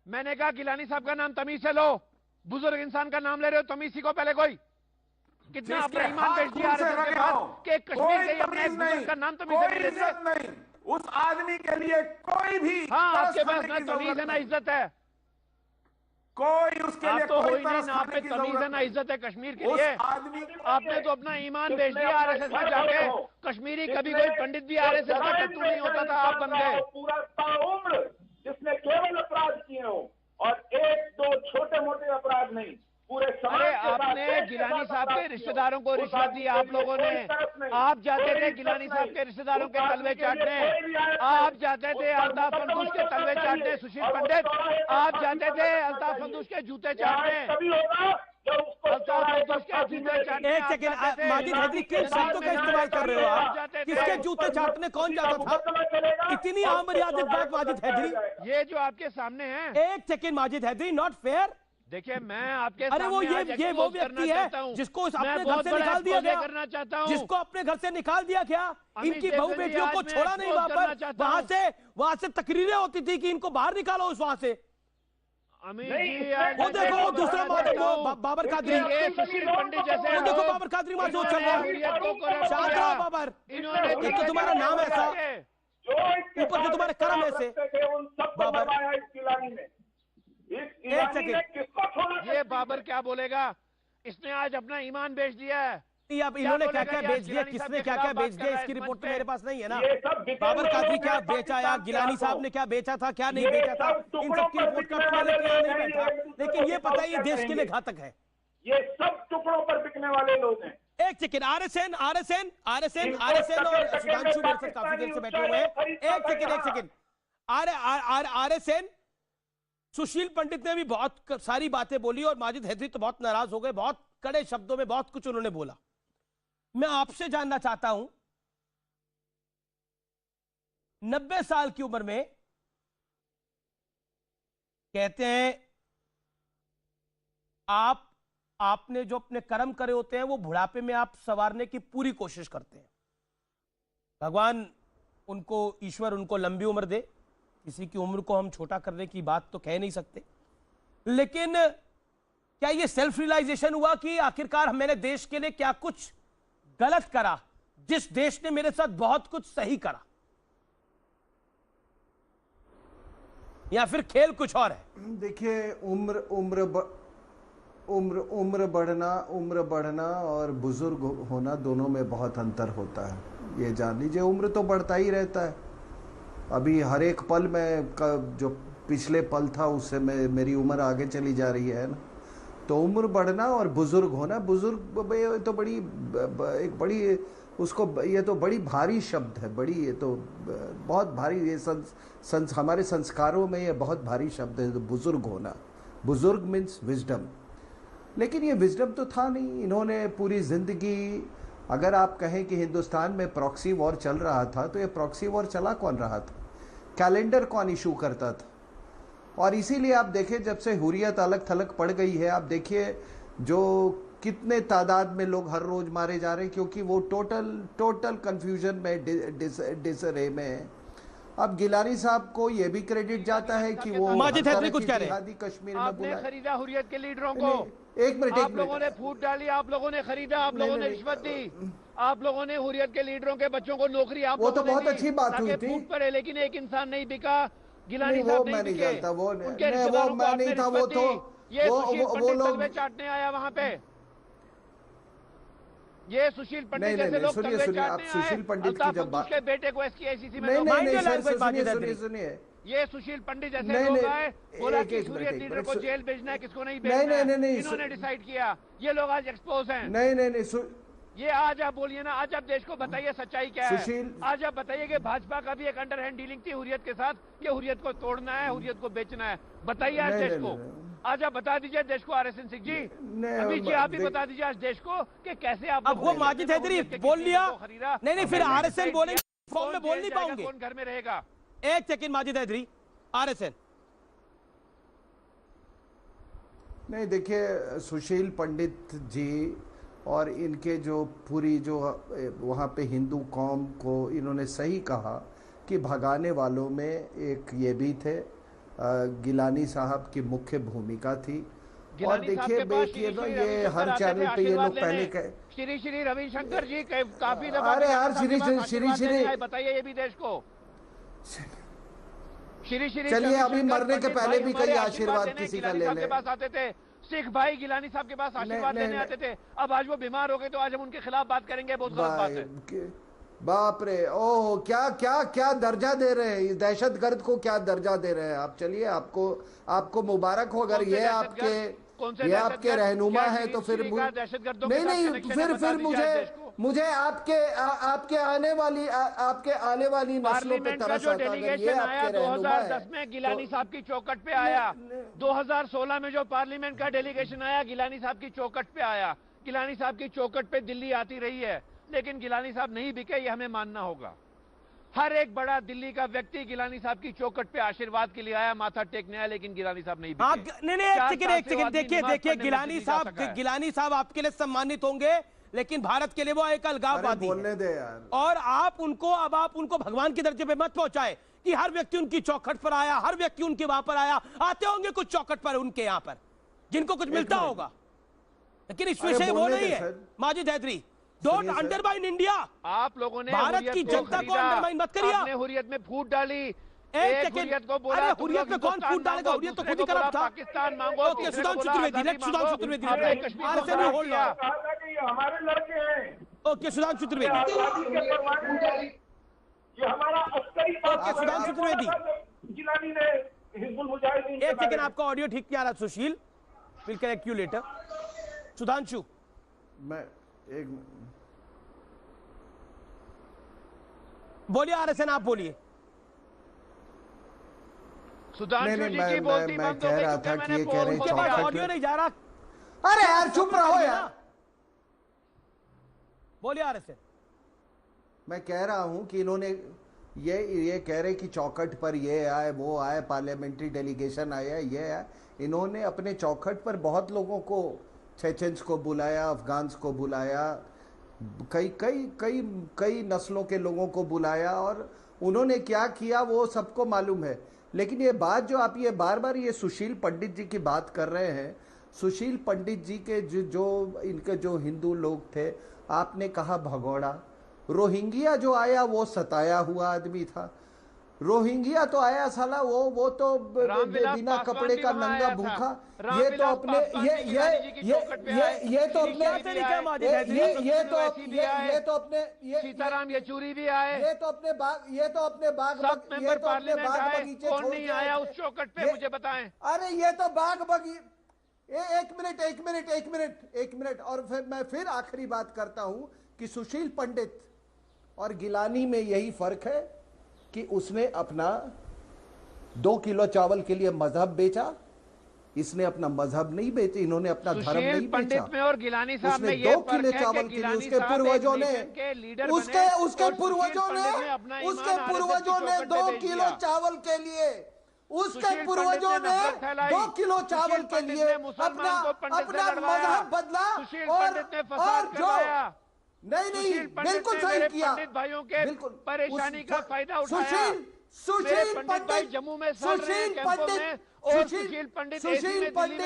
मैंने कहा गिलानी साहब का नाम तमीज से लो। बुजुर्ग इंसान का नाम ले रहे हो, तमीज सीखो पहले। कोई कितना अपना ईमान बेच दिया कि कश्मीर के अपने बुजुर्ग का नाम तमीज से नहीं। उस आदमी के लिए कोई भी, हाँ, आपके पास ना तमीज है ना इज्जत है, कोई उसके लिए तो कोई नहीं, ना पे तमीज है ना इज्जत है कश्मीर के लिए। आपने तो अपना ईमान बेच दिया आरएसएस में जाके। कश्मीरी कभी कोई पंडित भी आरएसएस का टट्टू नहीं होता था, आप बन गए। पूरा ताउम्र जिसने केवल अपराध किए हो, और एक दो छोटे मोटे अपराध नहीं, पूरे समाज अरे के साथ आपने देश के गिलानी साथ साहब के अपराध रिश्तेदारों को किया। रिश्वत दी आप लोगों ने। कोई तरफ नहीं, आप जाते थे कोई गिलानी तरफ साहब नहीं। के रिश्तेदारों के उस तलवे आदमी के लिए चाटने, कोई रियायत आप नहीं। जाते थे उस पर अल्ताफ मुकदमा फंदूश के तलवे चलना चाटने, चाहिए। सुशील और वो पंडित चौराहे पर आप फांसी जाते पर थे लगना अल्ताफ चाहिए। फंदूश के जूते न्याय चाटने, तभी होगा जब उसको अल्ताफ चौराहे पर फंदूश के फांसी जूते मिलेगी। चाटने एक आप सेकंड, जाते थे। माजिद हैदरी किन शब्दों का इस्तेमाल कर रहे हो आप? किसके जूते चाटने कौन जाता था? इतनी अमर्यादित बात माजिद हैदरी। ये जो आपके सामने है, एक second Majid Haidari, not fair. देखिए मैं आपके अरे वो सामने आज वो expose करना व्यक्ति चाहता है हूं। जिसको मैं अपने घर बहुत से बड़ा निकाल दिया expose गया, करना चाहता हूं। जिसको अपने घर से निकाल दिया गया, अमित इनकी देवगन बहू जी, बेटियों को आज मैं छोड़ा नहीं expose करना वहां चाहता पर, हूं। वहां से तकरीरें होती थी कि इनको बाहर निकालो उस वहां से। अमित नहीं, जी, इसमें आज वो मैं देखो वो आपको दूसरा बताना माजिद, चाहता वो हूं। बाबर कादरी, ये सुशील पंडित जैसे वो देखो लोग, बाबर कादरी वहां से वो चल इन्होंने रहा है। हुर्रियत को corrupt शांत किया। रहो बाबर, इन्होंने एक तो तुम्हारा नाम ऐसा, ऊपर से तुम्हारे कर्म ऐसे। उन सबको बाबर। दबाया इस गिलानी ने। इस गिलानी सेकंड। ने किसको छोड़ा? ये बाबर क्या बोलेगा? इसने आज अपना ईमान बेच दिया है। नहीं, अब इन्होंने क्या बोलेगा क्या ये बेच आज दिया, गिलानी साहब किसने के क्या क्या खिलाफ बेच बात दिया, कर रहा है इसकी इस रिपोर्ट मंच तो पे। मेरे पास नहीं है ना। ये सब बिके बाबर हुए कादरी लोग क्या हैं बेचा या पाकिस्तान के गिलानी हाथों। साहब ने क्या बेचा था, क्या नहीं ये बेचा था, सब इन टुकड़ों सब की पर रिपोर्ट का बिकने मैं वाले लेके यहाँ लोग नहीं हैं, बैठा, ये लेकिन ये पता है ये क्या देश के लिए कहेंगे? घातक है। ये सब टुकड़ों पर बिकने वाले लोग हैं। एक सेकंड, आरएसएन और सुधांशु मेरे साथ काफी देर से बैठे हुए हैं। एक सेकंड, आरएसएन सुशील पंडित ने भी बहुत सारी बातें बोली और माजिद हैदरी तो बहुत नाराज हो गए, बहुत कड़े शब्दों में बहुत कुछ उन्होंने बोला। मैं आपसे जानना चाहता हूं, 90 साल की उम्र में कहते हैं आपने जो अपने कर्म करे होते हैं वो बुढ़ापे में आप संवारने की पूरी कोशिश करते हैं। भगवान उनको, ईश्वर उनको लंबी उम्र दे, किसी की उम्र को हम छोटा करने की बात तो कह नहीं सकते, लेकिन क्या ये सेल्फ रियलाइजेशन हुआ कि आखिरकार मैंने देश के लिए क्या कुछ गलत करा, जिस देश ने मेरे साथ बहुत कुछ सही करा, या फिर खेल कुछ और है? देखिए उम्र बढ़ना और बुजुर्ग होना दोनों में बहुत अंतर होता है, ये जान लीजिए। उम्र तो बढ़ता ही रहता है, अभी हर एक पल में जो पिछले पल था उससे मेरी उम्र आगे चली जा रही है ना। तो उम्र बढ़ना और बुजुर्ग होना, बुजुर्ग ये तो ये तो बड़ी भारी शब्द है, ये तो बहुत भारी, ये हमारे संस्कारों में ये बहुत भारी शब्द है। तो बुजुर्ग होना, बुजुर्ग मीन्स विजडम, लेकिन ये विजडम तो था नहीं। इन्होंने पूरी जिंदगी, अगर आप कहें कि हिंदुस्तान में प्रॉक्सी वॉर चल रहा था तो ये प्रॉक्सी वॉर चला कौन रहा था, कैलेंडर कौन इशू करता था? और इसीलिए आप देखें जब से हुर्रियत अलग थलग पड़ गई है, आप देखिए जो कितने तादाद में लोग हर रोज मारे जा रहे हैं, क्योंकि वो टोटल कंफ्यूजन में, डिसरे में। अब गिलानी साहब को ये भी क्रेडिट जाता है कि वो माजिद हैदरी कुछ कह रहे हैं। कश्मीर में आपने बुलाया। खरीदा हुर्रियत के लीडरों को, एक मिनट, आप लोगों ने फूट डाली, आप लोगों ने खरीदा, आप लोगों ने रिश्वत दी, आप लोगों ने हुर्रियत के लीडरों के बच्चों को नौकरी आप वो तो लोगों ने बहुत दी, अच्छी बात हुई ताकि थी। फूट पड़े, लेकिन एक इंसान नहीं बिका, गिलानी नहीं, साहब वो मैं नहीं बिके। जानता, वो उनके रिश्तेदारों को मैं आपने नहीं था, वो रिश्वत तो दी। ये सुशील वो पंडित लोग तलवे चाटने आया वहां पे, ये सुशील पंडित जैसे लोग तलवे सुनिए, आप चाटने सुशील आए। पंडित की अल्ताफ जब फंदूश बात, के बेटे को SKICC में नहीं लोग सुनिए, ये सुशील पंडित जैसे नहीं, लोग नहीं, आए, बोला कि एक हुर्रियत मिनट, लीडर को जेल भेजना है, किसको नहीं नहीं, भेजना नहीं, है, इन्होंने डिसाइड किया। ये लोग आज एक्सपोज हैं। नहीं, ये आज आप बोलिए ना, आज आप देश को बताइए सच्चाई क्या है। सुशील, आज आप बताइए कि भाजपा का भी एक अंडरहैंड डीलिंग थी हुर्रियत के साथ, कि हुर्रियत को तोड़ना है, हुर्रियत को बेचना है। बताइए आज देश को, आज आप बता दीजिए देश को। आरएसएन सिंह जी, अमित जी, आप भी बता दीजिए आज देश को कि कैसे आप। अब वो माजिद हैदरी बोल लिया, नहीं फिर आरएसएन बोलेंगे, फॉर्म में बोल नहीं पाओगे, कौन घर में रहेगा? एक सेकंड माजिद हैदरी, आरएसएन। नहीं देखिए, सुशील पंडित जी और इनके जो पूरी जो वहाँ पे हिंदू कौम को इन्होंने सही कहा कि भगाने वालों में एक ये भी थे, गिलानी साहब की मुख्य भूमिका थी। और देखिए ये हर चैनल पे ये लोग पहले कहे, श्री रविशंकर जी काफी दफा, अरे यार श्री बताइए ये भी देश को। श्री चलिए, अभी मरने के पहले भी कई आशीर्वाद किसी का ले ले। पास आते थे सिख भाई, गिलानी साहब के पास आशीर्वाद लेने आते थे। अब आज वो बीमार हो गए तो आज हम उनके खिलाफ बात करेंगे, बहुत गलत बात है। बाप रे, ओह क्या दर्जा दे रहे हैं, दहशतगर्द को क्या दर्जा दे रहे हैं आप। चलिए, आपको मुबारक हो अगर ये आपके कौन से ये आपके रहनुमा है, तो फिर नहीं फिर मुझे आपके आने वाली नस्लों पे तरस आता है। अगर ये आपके रहनुमा है 2010 में गिलानी साहब की चौखट पे आया, 2016 में जो पार्लियामेंट का डेलीगेशन आया गिलानी साहब की चौखट पे आया। गिलानी साहब की चौखट पे दिल्ली आती रही है, लेकिन गिलानी साहब नहीं बिके, ये हमें मानना होगा। हर एक बड़ा दिल्ली का व्यक्ति गिलानी साहब की चौखट पे आशीर्वाद के लिए आया, माथा टेकने आया, लेकिन गिलानी साहब नहीं बिके। नहीं, एक सेकंड देखिए गिलानी साहब आपके लिए सम्मानित होंगे, लेकिन भारत के लिए वो एक अलगाववादी बोलने दे यार। और आप उनको भगवान के दर्जे पे मत पहुंचाए कि हर व्यक्ति उनकी चौखट पर आया, हर व्यक्ति उनके वहां पर आया। आते होंगे कुछ चौखट पर उनके यहां पर जिनको कुछ मिलता होगा, लेकिन इस विषय वो नहीं है। Majid Haidari, don't undermine India. आप लोगों ने भारत की जनता को अंडरमाइन मत करिए। आपने हुर्रियत में फूट डाली, एक हुर्रियत को बोला हुर्रियत में कौन फूट डालेगा? हुर्रियत तो खुद ही खराब था। पाकिस्तान मांगो। Okay, Sudhanshu Trivedi hold on. हमारे लड़के हैं। ओके, सुधांशु त्रिवेदी, ये हमारा अस्करी ओके, सुधांशु त्रिवेदी, गिलानी ने हिजबुल मुजाहिदीन। एक सेकंड, आपका ऑडियो ठीक नहीं आ रहा Sushil, will connect you later. Sudhanshu, मैं एक बोलिए, आरएसएन आप बोलिए। सुधांशु जी की बोलती मैं कह रहा था कि ये कह रहे चौखट ऑडियो नहीं जा रहा। अरे यार चुप रहो यार। बोलिए आरएसएन। मैं कह रहा हूं कि इन्होंने ये कह रहे कि चौखट पर ये आए, वो आए, पार्लियामेंट्री डेलीगेशन आया, ये आए। इन्होंने अपने चौखट पर बहुत लोगों को, चेचेंस को बुलाया, अफगान्स को बुलाया, कई नस्लों के लोगों को बुलाया, और उन्होंने क्या किया वो सबको मालूम है। लेकिन ये बात जो आप ये बार बार ये सुशील पंडित जी की बात कर रहे हैं, सुशील पंडित जी के जो इनके जो हिंदू लोग थे, आपने कहा भगोड़ा। रोहिंग्या जो आया वो सताया हुआ आदमी था। रोहिंग्या तो आया साला वो तो बिना कपड़े का नंगा भूखा। ये तो अपने सीताराम येचुरी भी आए। ये तो अपने बाग बगीचे कौन नहीं आया उस चौखट पे, मुझे बताएं। अरे ये तो बाग बगीचे। एक मिनट और फिर मैं फिर आखिरी बात करता हूं कि सुशील पंडित और गिलानी में यही फर्क है कि उसने अपना 2 किलो चावल के लिए मजहब बेचा, इसने अपना मजहब नहीं बेचा, इन्होंने अपना धर्म नहीं बेचा। पंडित में और गिलानी साहब में ये 2 किलो चावल के लिए उसके पूर्वजों ने 2 किलो चावल के लिए अपना मजहब बदला और जो नहीं बिल्कुल सही किया। भाइयों के परेशानी का फायदा उठाया। सुशील पंडित जम्मू में सुशील पंडित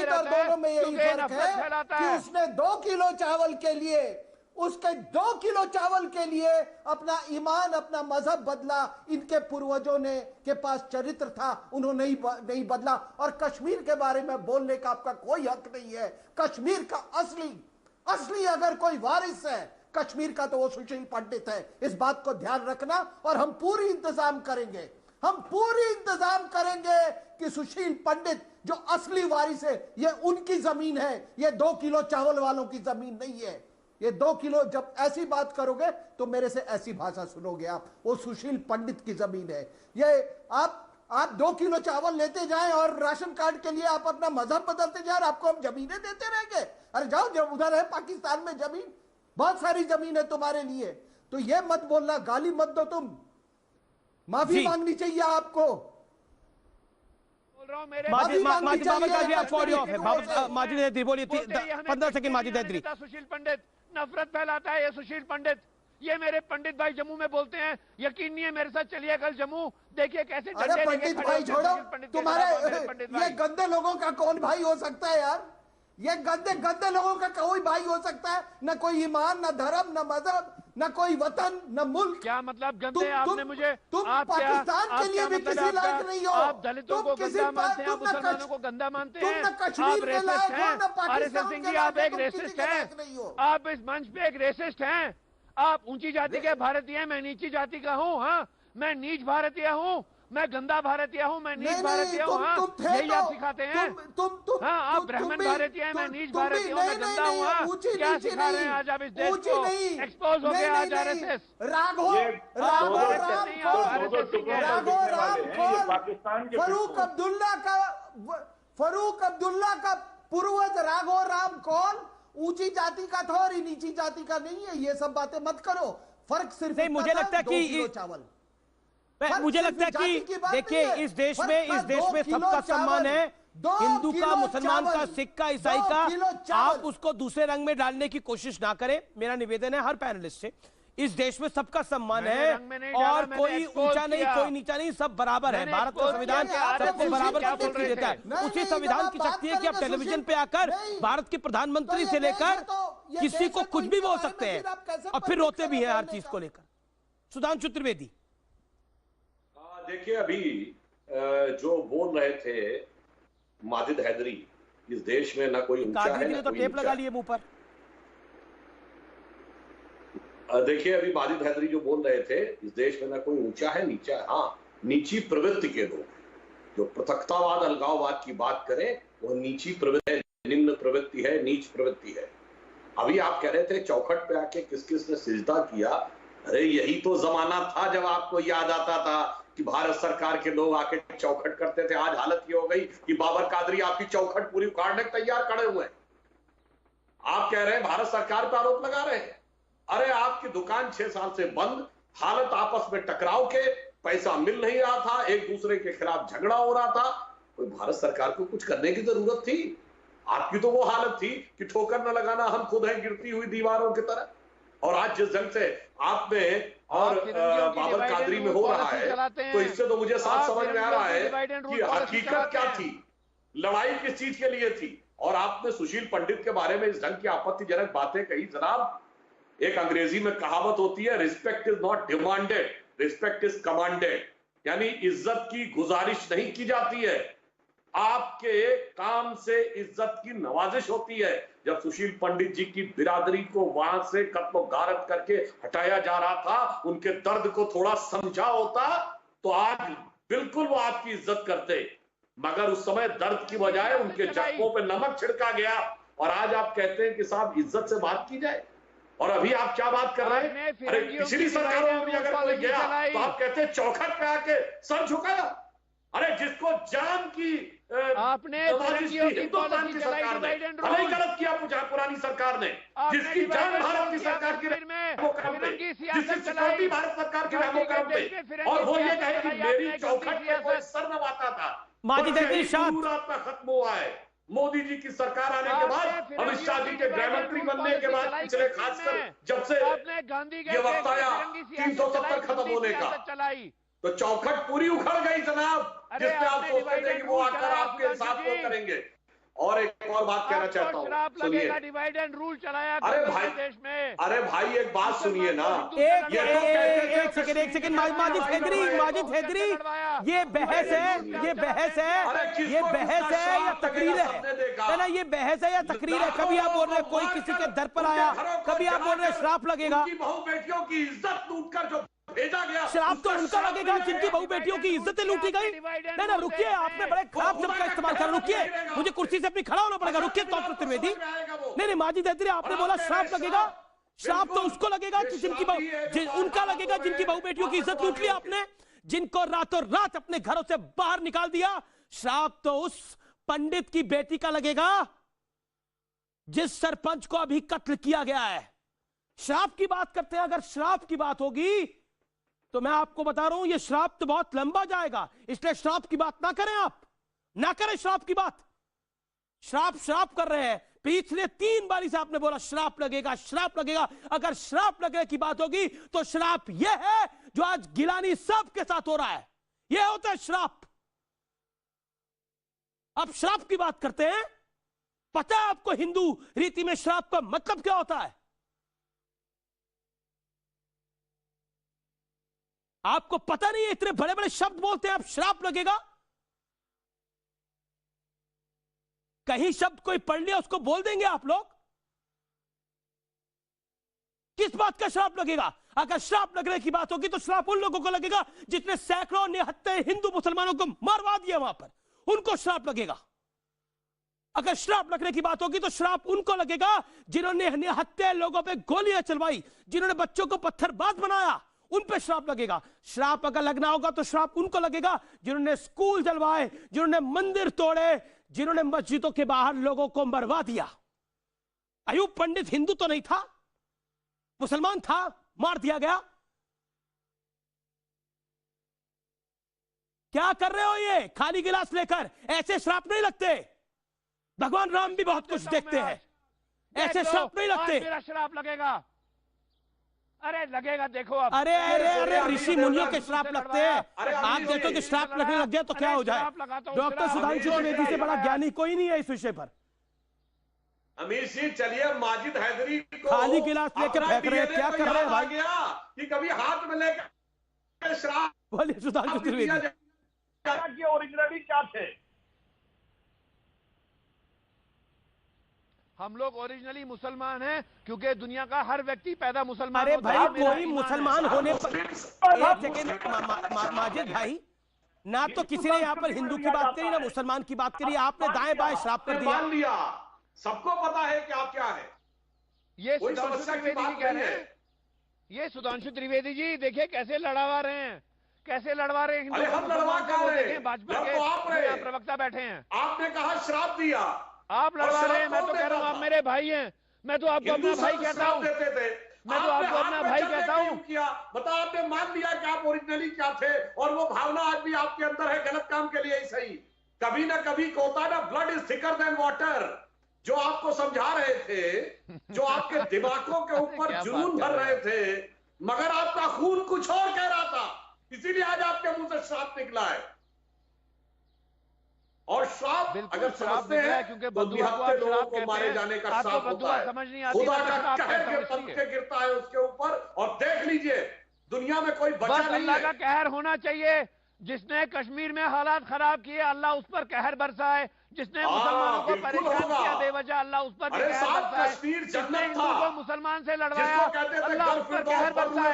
और दोनों में यही फर्क है कि उसने 2 किलो चावल के लिए उसके 2 किलो चावल के लिए अपना ईमान, अपना मजहब बदला। इनके पूर्वजों ने के पास चरित्र था, उन्होंने नहीं बदला। और कश्मीर के बारे में बोलने का आपका कोई हक नहीं है। कश्मीर का असली अगर कोई वारिस है कश्मीर का तो वो सुशील पंडित है। इस बात को ध्यान रखना, और हम पूरी इंतजाम करेंगे कि सुशील पंडित जो असली वारिस है, ये उनकी जमीन है, ये 2 किलो चावल वालों की जमीन नहीं है। ये 2 किलो, जब ऐसी बात करोगे तो मेरे से ऐसी भाषा सुनोगे आप, वो सुशील पंडित की जमीन है। ये आप 2 किलो चावल लेते जाएं और राशन कार्ड के लिए आप अपना मजहब बदलते जाएं, आपको हम जमीनें देते रहेंगे। अरे जाओ, जब उधर है पाकिस्तान में जमीन, बहुत सारी जमीन है तुम्हारे लिए। तो ये मत बोलना, गाली मत दो तुम, माफी मांगनी चाहिए आपको। बोल रहा हूं मेरे माजिद हैदरी बोलिए, 15 सेकंड। माजिद हैदरी। सुशील पंडित नफरत फैलाता है, ये सुशील पंडित, ये मेरे पंडित भाई जम्मू में बोलते हैं। यकीन नहीं है, मेरे साथ चलिए कल जम्मू, देखिए कैसे। अरे पंडित भाई छोड़ो, तुम्हारे ये गंदे लोगों का कौन भाई हो सकता है यार? ये गंदे लोगों का कोई भाई हो सकता है? न कोई ईमान, न धर्म, न मजहब, न कोई वतन, न मुल्क। क्या मतलब गंदे? आपने मुझे, तुम पाकिस्तान के लिए भी किसी लायक नहीं हो। आप दलितों को गंदा मानते हैं, आप मुसलमानों को गंदा मानते हैं। तुम न कश्मीर के लायक हो, न पाकिस्तान के लायक हो, आप एक रेसिस्ट हैं। आप इस मंच पे एक रेसिस्ट हैं। आप ऊंची जाति के भारतीय हैं, मैं नीची जाति का हूँ। हाँ, मैं नीच भारतीय हूँ। मैं गंदा भारतीय हूँ, मैं नीच नहीं, भारतीय हूँ। हाँ, तुम थे यही तो आप सिखाते हैं। हाँ, आप ब्राह्मण भारतीय हैं, मैं नीच भारतीय हूँ, मैं गंदा हूँ। हाँ, क्या सिखा रहे हैं आज आप इस देश को? एक्सपोज हो गया आज आरएसएस। राघव फरूक अब्दुल्ला का पूर्वज राघव राम कौन ऊंची जाति का था और नीची जाति का नहीं है। ये सब बातें मत करो। फर्क सिर्फ नहीं, मुझे लगता है कि चावल, मुझे लगता है कि देखिए इस देश में सबका सम्मान है। हिंदू का, मुसलमान का, सिख का, ईसाई का। आप उसको दूसरे रंग में डालने की कोशिश ना करें, मेरा निवेदन है हर पैनलिस्ट से। इस देश में सबका सम्मान है और कोई ऊंचा नहीं, कोई नीचा नहीं, सब बराबर है। भारत का संविधान सबको बराबर की शक्ति देता है। उसी संविधान की शक्ति है कि आप टेलीविजन पे आकर भारत के प्रधानमंत्री से लेकर किसी को कुछ भी बोल सकते हैं और फिर रोते भी है हर चीज को लेकर। सुधांशु त्रिवेदी, देखिए अभी जो बोल रहे थे माजिद हैदरी, इस देश में ना कोई ऊंचा है ना तो कोई टेप लगा लिए मुंह पर। देखिए अभी माजिद हैदरी जो बोल रहे थे, इस देश में ना कोई ऊंचा है नीचा है। हाँ, नीची प्रवृत्ति के लोग जो पृथकतावाद, अलगाववाद की बात करें, वो नीची प्रवृत्ति है, निम्न प्रवृत्ति है, नीच प्रवृत्ति है। अभी आप कह रहे थे चौखट पे आके किस किस ने सिजदा किया। अरे यही तो जमाना था जब आपको याद आता था कि भारत सरकार के लोग आके चौखट करते थे। आज हालत ये हो गई कि बाबर कादरी आपकी चौखट पूरी उखाड़ने तैयार खड़े हुए हैं। आप कह रहे हैं भारत सरकार पर आरोप लगा रहे हैं। अरे आपकी दुकान 6 साल से बंद, हालत आपस में टकराव के, पैसा मिल नहीं रहा था, एक दूसरे के खिलाफ झगड़ा हो रहा था। कोई भारत सरकार को कुछ करने की जरूरत थी? आपकी तो वो हालत थी कि ठोकर न लगाना हम खुद हैं गिरती हुई दीवारों की तरह। और आज जिस ढंग से आप में और बाबर कादरी में हो रहा है, तो इससे तो मुझे साफ समझ में आ रहा है कि हकीकत क्या थी, लड़ाई किस चीज के लिए थी। और आपने सुशील पंडित के बारे में इस ढंग की आपत्तिजनक बातें कही। जनाब, एक अंग्रेजी में कहावत होती है, respect is not demanded, respect is commanded. यानी इज्जत की गुजारिश नहीं की जाती है, आपके काम से इज्जत की नवाजिश होती है। जब सुशील पंडित जी की बिरादरी को वहां से कत्लो गारत करके हटाया जा रहा था, उनके दर्द को थोड़ा समझा होता तो आज बिल्कुल वो आपकी इज्जत करते। मगर उस समय दर्द की बजाय उनके जख्मों पे नमक छिड़का गया। और आज आप कहते हैं कि साहब इज्जत से बात की जाए। और अभी आप क्या बात कर रहे हैं? अरे पिछली सरकारों में भी अगर कोई गया तो आप कहते हैं चौखट पे आके सर झुकाया। अरे जिसको जान की आपने हिंदुस्तान की सरकार ने नहीं गलत किया, पुरानी सरकार ने, जिसकी जान भारत की सरकार की जिससे सिक्योरिटी भारत सरकार की रैमोकरम पे, और वो ये कहे कि मेरी चौखट पे कोई सर नवाता था। पूरा खत्म हुआ है। मोदी जी की सरकार आने के बाद, अमित शाह जी के गृह मंत्री बनने के बाद, पिछले खासकर जब से ये वक्त आया 370 खत्म होने का, तो चौखट पूरी उखड़ गई जनाब, जिसपे आप सोचते थे कि वो आकर आपके साथ वो करेंगे। और एक और बात कहना चाहता हूँ, सुनिए। डिवाइड एंड रूल चलाया अरे भाई, देश में। अरे भाई एक बात सुनिए ना, एक सेकंड माजिद हैदरी, ये बहस है या तकरीर है ना? ये बहस है या तकरीर है? कभी आप बोल रहे हैं कोई किसी के दर पर आया, कभी आप बोल रहे हैं श्राप लगेगा। बहू बेटियों की इज्जत लूटकर जो भेजा गया, श्राप तो उनका लगेगा जिनकी बहू बेटियों की इज्जतें लूटी गई। नहीं ना, रुकिए, आपने बड़े खराब शब्द का इस्तेमाल करा। रुकिए, मुझे कुर्सी से अपनी खड़ा होना पड़ेगा। रुकिए डॉक्टर त्रिवेदी। नहीं, माजिद हैदरी, आपने बोला श्राप लगेगा। श्राप तो उसको लगेगा कि जिनकी उनका लगेगा जिनकी बहू बेटियों की इज्जत लूट ली आपने, जिनको रातों रात अपने घरों से बाहर निकाल दिया। श्राप तो उस पंडित की बेटी का लगेगा जिस सरपंच को अभी कत्ल किया गया है। श्राप की बात करते हैं। अगर श्राप की बात होगी तो मैं आपको बता रहा हूं, यह श्राप तो बहुत लंबा जाएगा। इसलिए श्राप की बात ना करें, आप ना करें श्राप की बात। श्राप कर रहे हैं। पिछले 3 बारी से आपने बोला श्राप लगेगा, श्राप लगेगा। अगर श्राप लगने की बात होगी तो श्राप यह है जो आज गिलानी साहब के साथ हो रहा है। यह होता है श्राप। अब श्राप की बात करते हैं। पता है आपको हिंदू रीति में श्राप का मतलब क्या होता है? आपको पता नहीं है? इतने बड़े बड़े शब्द बोलते हैं आप, श्राप लगेगा। कहीं शब्द कोई पढ़ लिया उसको बोल देंगे आप लोग। किस बात का श्राप लगेगा? अगर श्राप लगने की बात होगी तो श्राप उन लोगों को लगेगा जिसने सैकड़ों निहत्थे हिंदू मुसलमानों को मरवा दिया, वहां पर उनको श्राप लगेगा। अगर श्राप लगने की बात होगी तो श्राप उनको लगेगा जिन्होंने निहत्थे लोगों पे गोलियां चलवाई, जिन्होंने बच्चों को पत्थरबाज बनाया, उन पे श्राप लगेगा। श्राप अगर लगना होगा तो श्राप उनको लगेगा जिन्होंने स्कूल जलवाए, जिन्होंने मंदिर तोड़े, जिन्होंने मस्जिदों के बाहर लोगों को मरवा दिया। अयूब पंडित हिंदू तो नहीं था, मुसलमान था, मार दिया गया। क्या कर रहे हो ये खाली गिलास लेकर? ऐसे श्राप नहीं लगते। भगवान राम भी बहुत कुछ देखते हैं, ऐसे श्राप नहीं लगते। मेरा श्राप लगेगा, अरे लगेगा, देखो अब। अरे अरे अरे ऋषि मुनियों के श्राप लगते हैं। आप देखो कि श्राप लगने लग गया तो क्या हो जाए? डॉक्टर सुधांशु त्रिवेदी से बड़ा ज्ञानी कोई नहीं है इस विषय पर। अमीर सिंह, चलिए माजिद हैदरी को खाली गिलास लेकर फेंक रहे हैं, क्या कर रहे हैं भाई? कि कभी हाथ में लेकर श्राप। बोलिए सुधांशु त्रिवेदी, ओरिजिनली क्या थे? हम लोग ओरिजिनली मुसलमान हैं क्योंकि दुनिया का हर व्यक्ति पैदा मुसलमान। अरे भाई कोई मुसलमान होने पर एक सेकेंड माजिद भाई, ना तो किसी ने यहाँ पर हिंदू की बात करी ना मुसलमान की बात करी, आपने दाएं बाएं श्राप कर दिया। सबको पता है कि आप क्या है। ये सुधांशु त्रिवेदी जी कह रहे हैं, ये सुधांशु त्रिवेदी जी देखिए कैसे लड़वा रहे हैं, कैसे लड़वा रहे हैं हिंदू को मुसलमान को। देखें भाजपा के प्रवक्ता बैठे हैं। आपने कहा श्राप दिया, आप लड़वा रहे हैं। मैं तो कह रहा हूँ आप मेरे भाई हैं, मैं तो आपको अपना भाई कहता हूँ, मैं तो आपको अपना भाई कहता हूँ। बता, आपने मान लिया कि आप ओरिजिनली क्या थे, और वो भावना आज भी आपके अंदर है गलत काम के लिए ही सही। कभी ना कभी होता ना, blood is thicker than water. जो आपको समझा रहे थे, जो आपके दिमागों के ऊपर जुनून भर रहे थे, मगर आपका खून कुछ और कह रहा था, इसीलिए आज आपके मुंह से श्राप निकला है। और श्राप अगर समझते हैं क्योंकि तो निहत्थे लोगों को मारे जाने का श्राप होता है। समझ नहीं आती, खुदा का कहर के गिरता है उसके ऊपर। और देख लीजिए दुनिया में कोई बचा नहीं है। अल्लाह का कहर होना चाहिए। जिसने कश्मीर में हालात खराब किए अल्लाह उस पर कहर बरसाए, जिसने मुसलमानों को परेशान किया बेवजह अल्लाह उस पर कहर बरसाए, जिसने हिंदू को मुसलमान से लड़वाया अल्लाह उस पर कहर बरसाए,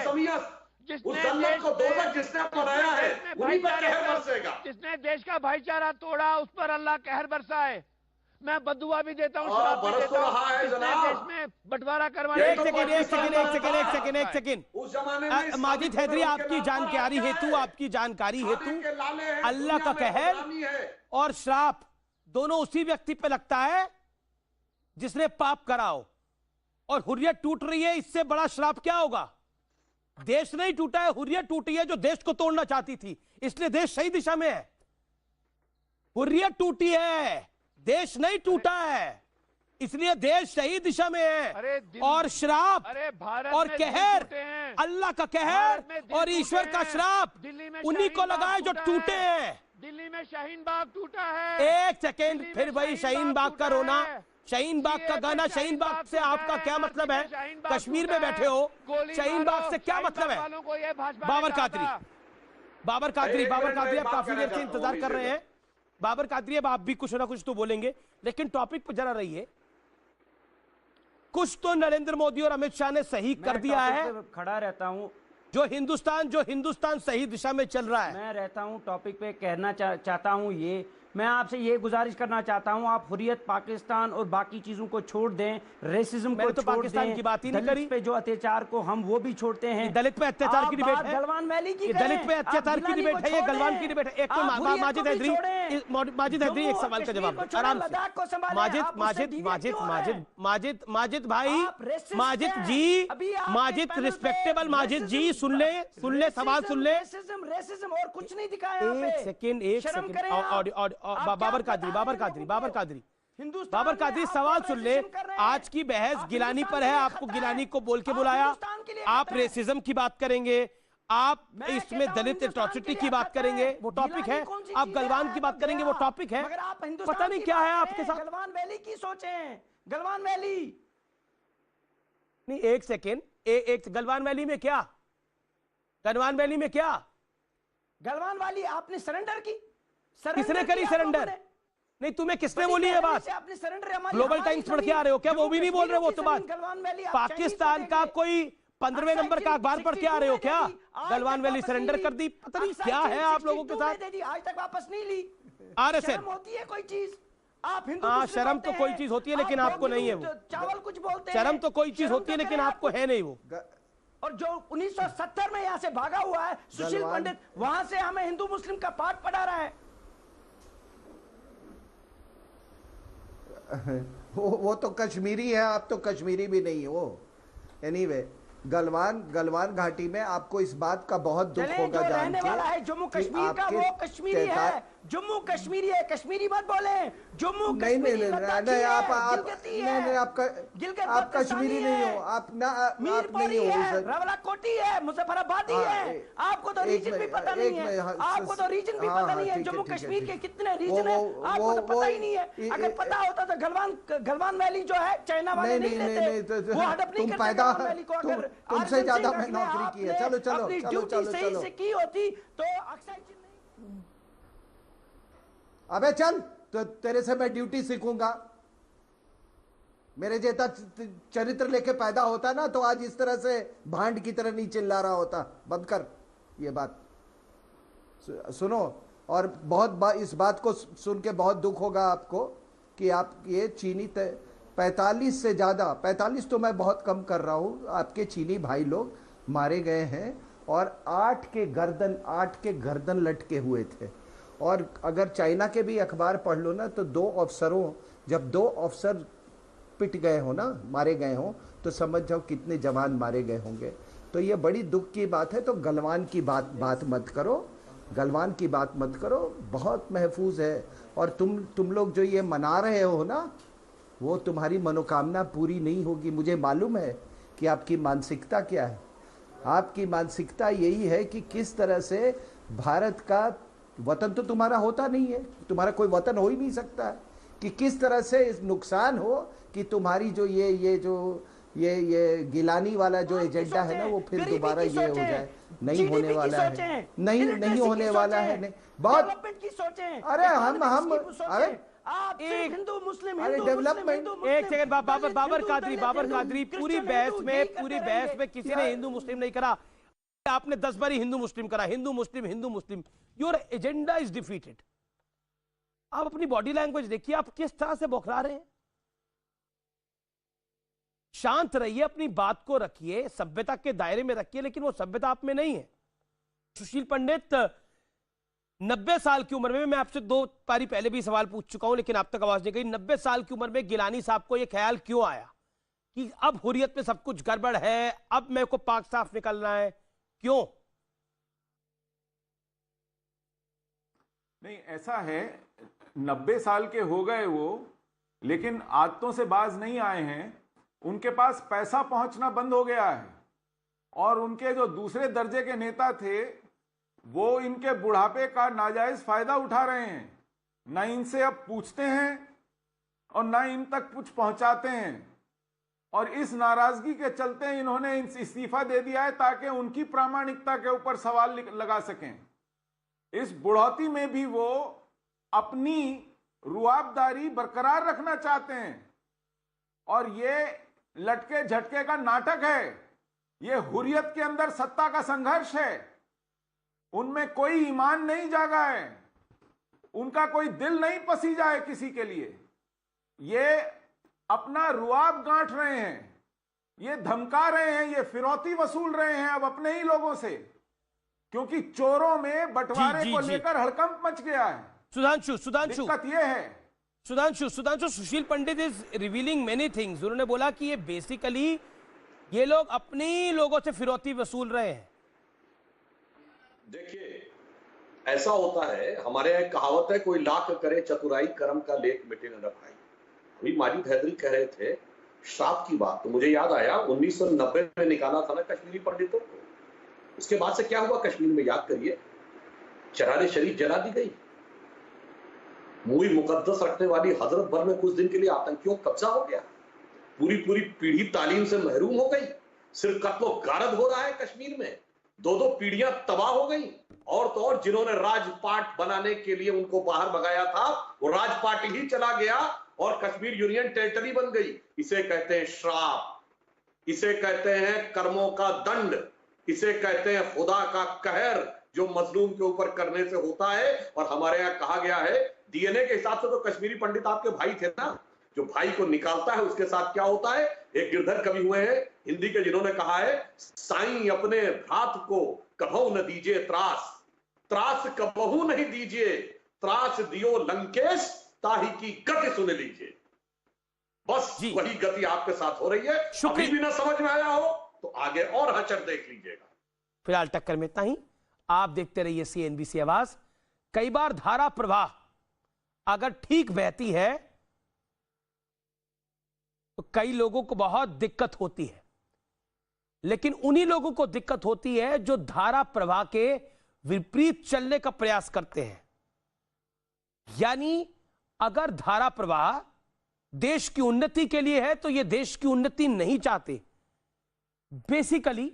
जिसने देश का भाईचारा तोड़ा उस पर अल्लाह कहर बरसाए। मैं बदुआ भी देता हूँ, शराब भी देता हूँ। जिसने देश में बंटवारा करवाया। एक सेकेंड उस जमाने में माजिद हैदरी, आपकी जानकारी हेतु अल्लाह का कहर और श्राप दोनों उसी व्यक्ति पे लगता है जिसने पाप करा हो। और हुर्रियत टूट रही है, इससे बड़ा श्राप क्या होगा? देश नहीं टूटा है, हुर्रियत टूटी है जो देश को तोड़ना चाहती थी, इसलिए देश सही दिशा में है। हुर्रियत टूटी है, देश नहीं टूटा है, इसलिए देश सही दिशा में है। और श्राप और कहर, अल्लाह का कहर और ईश्वर का श्राप उन्हीं को लगा है जो टूटे हैं। दिल्ली में शाहीन बाग टूटा है। एक सेकेंड, फिर वही शाहीन बाग का रोना, शाहीन बाग का गाना। शाहीन बाग से आपका क्या मतलब है? कश्मीर में बैठे हो, शाहीन बाग से क्या मतलब है? बाबर कादरी आप काफी देर से इंतजार कर रहे हैं। बाबर कादरी, अब आप भी कुछ ना कुछ तो बोलेंगे, लेकिन टॉपिक पर जरा रहिए। कुछ तो नरेंद्र मोदी और अमित शाह ने सही कर दिया है। खड़ा रहता हूं, जो हिंदुस्तान सही दिशा में चल रहा है। मैं रहता हूं टॉपिक पे, कहना चाहता हूं ये, मैं आपसे ये गुजारिश करना चाहता हूं, आप हुर्रियत पाकिस्तान और बाकी चीजों को छोड़ दें, रेसिज्म को तो छोड़ पाकिस्तान दें, की बात ही नहीं करी। पे जो अत्याचार को हम वो भी छोड़ते हैं। दलित पे अत्याचार की डिबेट है, गलवान वैली की दलित पे अत्याचार की डिबेट है, ये गलवान की डिबेट है। एक तो माजिद हैदरी एक सवाल का जवाब आराम से। माजिद रिस्पेक्टेबल माजिद जी, सुन ले सवाल सुन ले। रेसिज्म और कुछ नहीं दिखाया। एक सेकंड बाबर कादरी सवाल सुन ले। आज की बहस गिलानी पर है, आपको गिलानी को बोल के बुलाया, आप रेसिज्म की बात करेंगे, आप इसमें दलित एट्रॉसिटी की बात करेंगे, वो टॉपिक है। आप गलवान की बात करेंगे, वो टॉपिक है। पता नहीं क्या है आपके साथ। गलवान वैली की सोचें, गलवान वैली नहीं। एक सेकेंड, गलवान वैली में क्या? गलवान वैली में क्या? गलवान वैली आपने सरेंडर की? किसने करी सरेंडर? नहीं, तुम्हें किसने बोली है बात? ग्लोबल टाइम्स पढ़ के आ रहे हो क्या? वो भी नहीं बोल रहे वो तो बात। पाकिस्तान का कोई 15वें नंबर का अखबार पढ़ के आ रहे हो क्या? गलवान वैली सरेंडर कर दी, पता नहीं क्या है आप लोगों के साथ। आज तक वापस नहीं ली। RSN होती है कोई चीज? आप हिंदू हाँ, शर्म तो कोई चीज होती है लेकिन आपको नहीं है वो। चावल कुछ बोलते हैं, शर्म तो कोई चीज होती है लेकिन आपको है नहीं वो। और जो 1970 में यहाँ से भागा हुआ है सुशील पंडित, वहां से हमें हिंदू मुस्लिम का पाठ पढ़ा रहा है। वो तो कश्मीरी है, आप तो कश्मीरी भी नहीं हो। एनीवे, गलवान घाटी में आपको इस बात का बहुत दुख होगा जान के वाला है जम्मू कश्मीर का, वो कश्मीरी है, जम्मू कश्मीरी है, कश्मीरी मत बोले। जम्मू कश्मीरी नहीं, आप कश्मीरी नहीं हो, आप नहीं हो, रावलाकोटी है, मुजफ्फराबादी है। आपको तो रीजन भी पता नहीं है, आपको तो रीजन भी पता नहीं है। जम्मू कश्मीर के कितने रीजन है आपको तो पता ही नहीं है। अगर पता होता तो गलवान वैली जो है चाइना वाले नहीं लेते, वो हड़प नहीं करते गलवान वैली को। अगर तुमसे ज्यादा मैं नौकरी की है। चलो सही से की होती तो अक्सर। अबे चल, तो तेरे से मैं ड्यूटी सीखूंगा। मेरे जैसा चरित्र लेके पैदा होता ना तो आज इस तरह से भांड की तरह नहीं चिल्ला रहा होता। बंद कर ये बात। सुनो, और बहुत इस बात को सुन के बहुत दुख होगा आपको कि आप ये चीनी 45 से ज़्यादा, 45 तो मैं बहुत कम कर रहा हूँ, आपके चीनी भाई लोग मारे गए हैं और 8 के गर्दन लटके हुए थे। और अगर चाइना के भी अखबार पढ़ लो ना तो जब 2 अफसर पिट गए हो ना, मारे गए हो, तो समझ जाओ कितने जवान मारे गए होंगे। तो ये बड़ी दुख की बात है। तो गलवान की बात मत करो, गलवान की बात मत करो, बहुत महफूज है। और तुम लोग जो ये मना रहे हो ना, वो तुम्हारी मनोकामना पूरी नहीं होगी। मुझे मालूम है कि आपकी मानसिकता क्या है। आपकी मानसिकता यही है कि किस तरह से भारत का वतन तो तुम्हारा होता नहीं है, तुम्हारा कोई वतन हो ही नहीं सकता है, कि किस तरह से इस नुकसान हो कि तुम्हारी जो ये गिलानी वाला जो एजेंडा है ना वो फिर दोबारा ये हो जाए। नहीं होने वाला है, नहीं होने वाला है। बहुत अरे हम अरे एक हिंदू मुस्लिम, अरे डेवलपमेंट। एक सेकंड, बाबर कादरी, पूरी बहस में किसी ने हिंदू मुस्लिम नहीं करा। आपने 10 बार हिंदू मुस्लिम करा, हिंदू मुस्लिम। Your agenda is defeated. आप अपनी बॉडी लैंग्वेज देखिए, आप किस तरह से बौखला रहे हैं। शांत रहिए, अपनी बात को रखिए, सभ्यता के दायरे में रखिए, लेकिन वो सभ्यता आप में नहीं है। सुशील पंडित, 90 साल की उम्र में, मैं आपसे 2 पारी पहले भी सवाल पूछ चुका हूं लेकिन आप तक आवाज नहीं गई। 90 साल की उम्र में गिलानी साहब को यह ख्याल क्यों आया कि अब हुर्रियत में सब कुछ गड़बड़ है, अब मेरे को पाक साफ निकलना है? क्यों? नहीं, ऐसा है, 90 साल के हो गए वो, लेकिन आदतों से बाज नहीं आए हैं। उनके पास पैसा पहुंचना बंद हो गया है और उनके जो दूसरे दर्जे के नेता थे वो इनके बुढ़ापे का नाजायज फायदा उठा रहे हैं। ना इनसे अब पूछते हैं और ना इन तक कुछ पहुंचाते हैं, और इस नाराजगी के चलते इन्होंने इस्तीफा दे दिया है ताकि उनकी प्रामाणिकता के ऊपर सवाल लगा सकें। इस बुढ़ौती में भी वो अपनी रुआबदारी बरकरार रखना चाहते हैं और ये लटके झटके का नाटक है। ये हुर्रियत के अंदर सत्ता का संघर्ष है, उनमें कोई ईमान नहीं जागा है, उनका कोई दिल नहीं पसीजा है किसी के लिए। ये अपना रुआब गांठ रहे हैं, ये धमका रहे हैं, ये फिरौती वसूल रहे हैं अब अपने ही लोगों से, क्योंकि चोरों में बंटवारे को लेकर हड़कंप मच गया है। सुधांशु, दिक्कत ये है। सुधांशु, सुशील पंडित इज रिवीलिंग मेनी थिंग्स। उन्होंने बोला कि ये बेसिकली ये लोग अपने लोगों से फिरौती वसूल रहे हैं। देखिए, ऐसा होता है, हमारे यहाँ कहावत है, कोई लाख करे चतुराई कर्म का लेख मिटे न भाई। अभी माजिद हैदरी कह रहे थे श्राप की बात, तो मुझे याद आया 1990 में निकाला था ना कश्मीरी पंडितों को। उसके बाद से क्या हुआ कश्मीर में, याद करिए। चरार शरीफ जला दी गई, मुई मुकद्दस रखने वाली हजरत भर में कुछ दिन के लिए आतंकियों कब्जा हो गया, पूरी पीढ़ी तालीम से महरूम हो गई, सिर्फ कत्लो गारद हो रहा है कश्मीर में, 2-2 पीढ़ियां तबाह हो गई, और तो और जिन्होंने राजपाट बनाने के लिए उनको बाहर भगाया था, वो राजपाट ही चला गया और कश्मीर यूनियन टेरिटरी बन गई। इसे कहते हैं श्राप, इसे कहते हैं कर्मों का दंड, इसे कहते हैं खुदा का कहर जो मजलूम के ऊपर करने से होता है। और हमारे यहाँ कहा गया है, डीएनए के हिसाब से तो कश्मीरी पंडित आपके भाई थे ना, जो भाई को निकालता है उसके साथ क्या होता है। एक गिरधर कवि हुए हैं हिंदी के, जिन्होंने कहा है, साईं अपने भ्रात को कभू न दीजिए त्रास, त्रास कबहू नहीं दीजिए, त्रास दियो लंकेश ताही की गति सुन लीजिए। बस वही गति आपके साथ हो रही है। अभी भी ना समझ में आया हो तो आगे और हचर देख लीजिएगा। फिलहाल टक्कर में इतना ही। आप देखते रहिए CNBC आवाज। कई बार धारा प्रवाह अगर ठीक बहती है तो कई लोगों को बहुत दिक्कत होती है, लेकिन उन्हीं लोगों को दिक्कत होती है जो धारा प्रवाह के विपरीत चलने का प्रयास करते हैं। यानी अगर धारा प्रवाह देश की उन्नति के लिए है तो ये देश की उन्नति नहीं चाहते बेसिकली।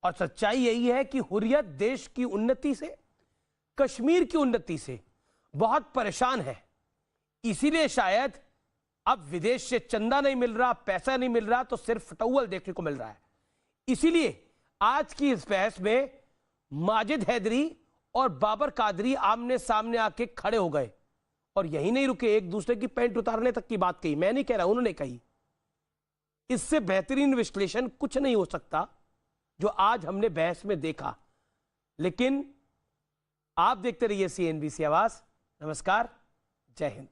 और सच्चाई यही है कि हुर्रियत देश की उन्नति से, कश्मीर की उन्नति से बहुत परेशान है। इसीलिए शायद अब विदेश से चंदा नहीं मिल रहा, पैसा नहीं मिल रहा, तो सिर्फ फटौवल देखने को मिल रहा है। इसीलिए आज की इस बहस में माजिद हैदरी और बाबर कादरी आमने सामने आके खड़े हो गए और यही नहीं रुके, एक दूसरे की पैंट उतारने तक की बात कही। मैं नहीं कह रहा, उन्होंने कही। इससे बेहतरीन विश्लेषण कुछ नहीं हो सकता जो आज हमने बहस में देखा। लेकिन आप देखते रहिए CNBC आवाज। नमस्कार, जय हिंद।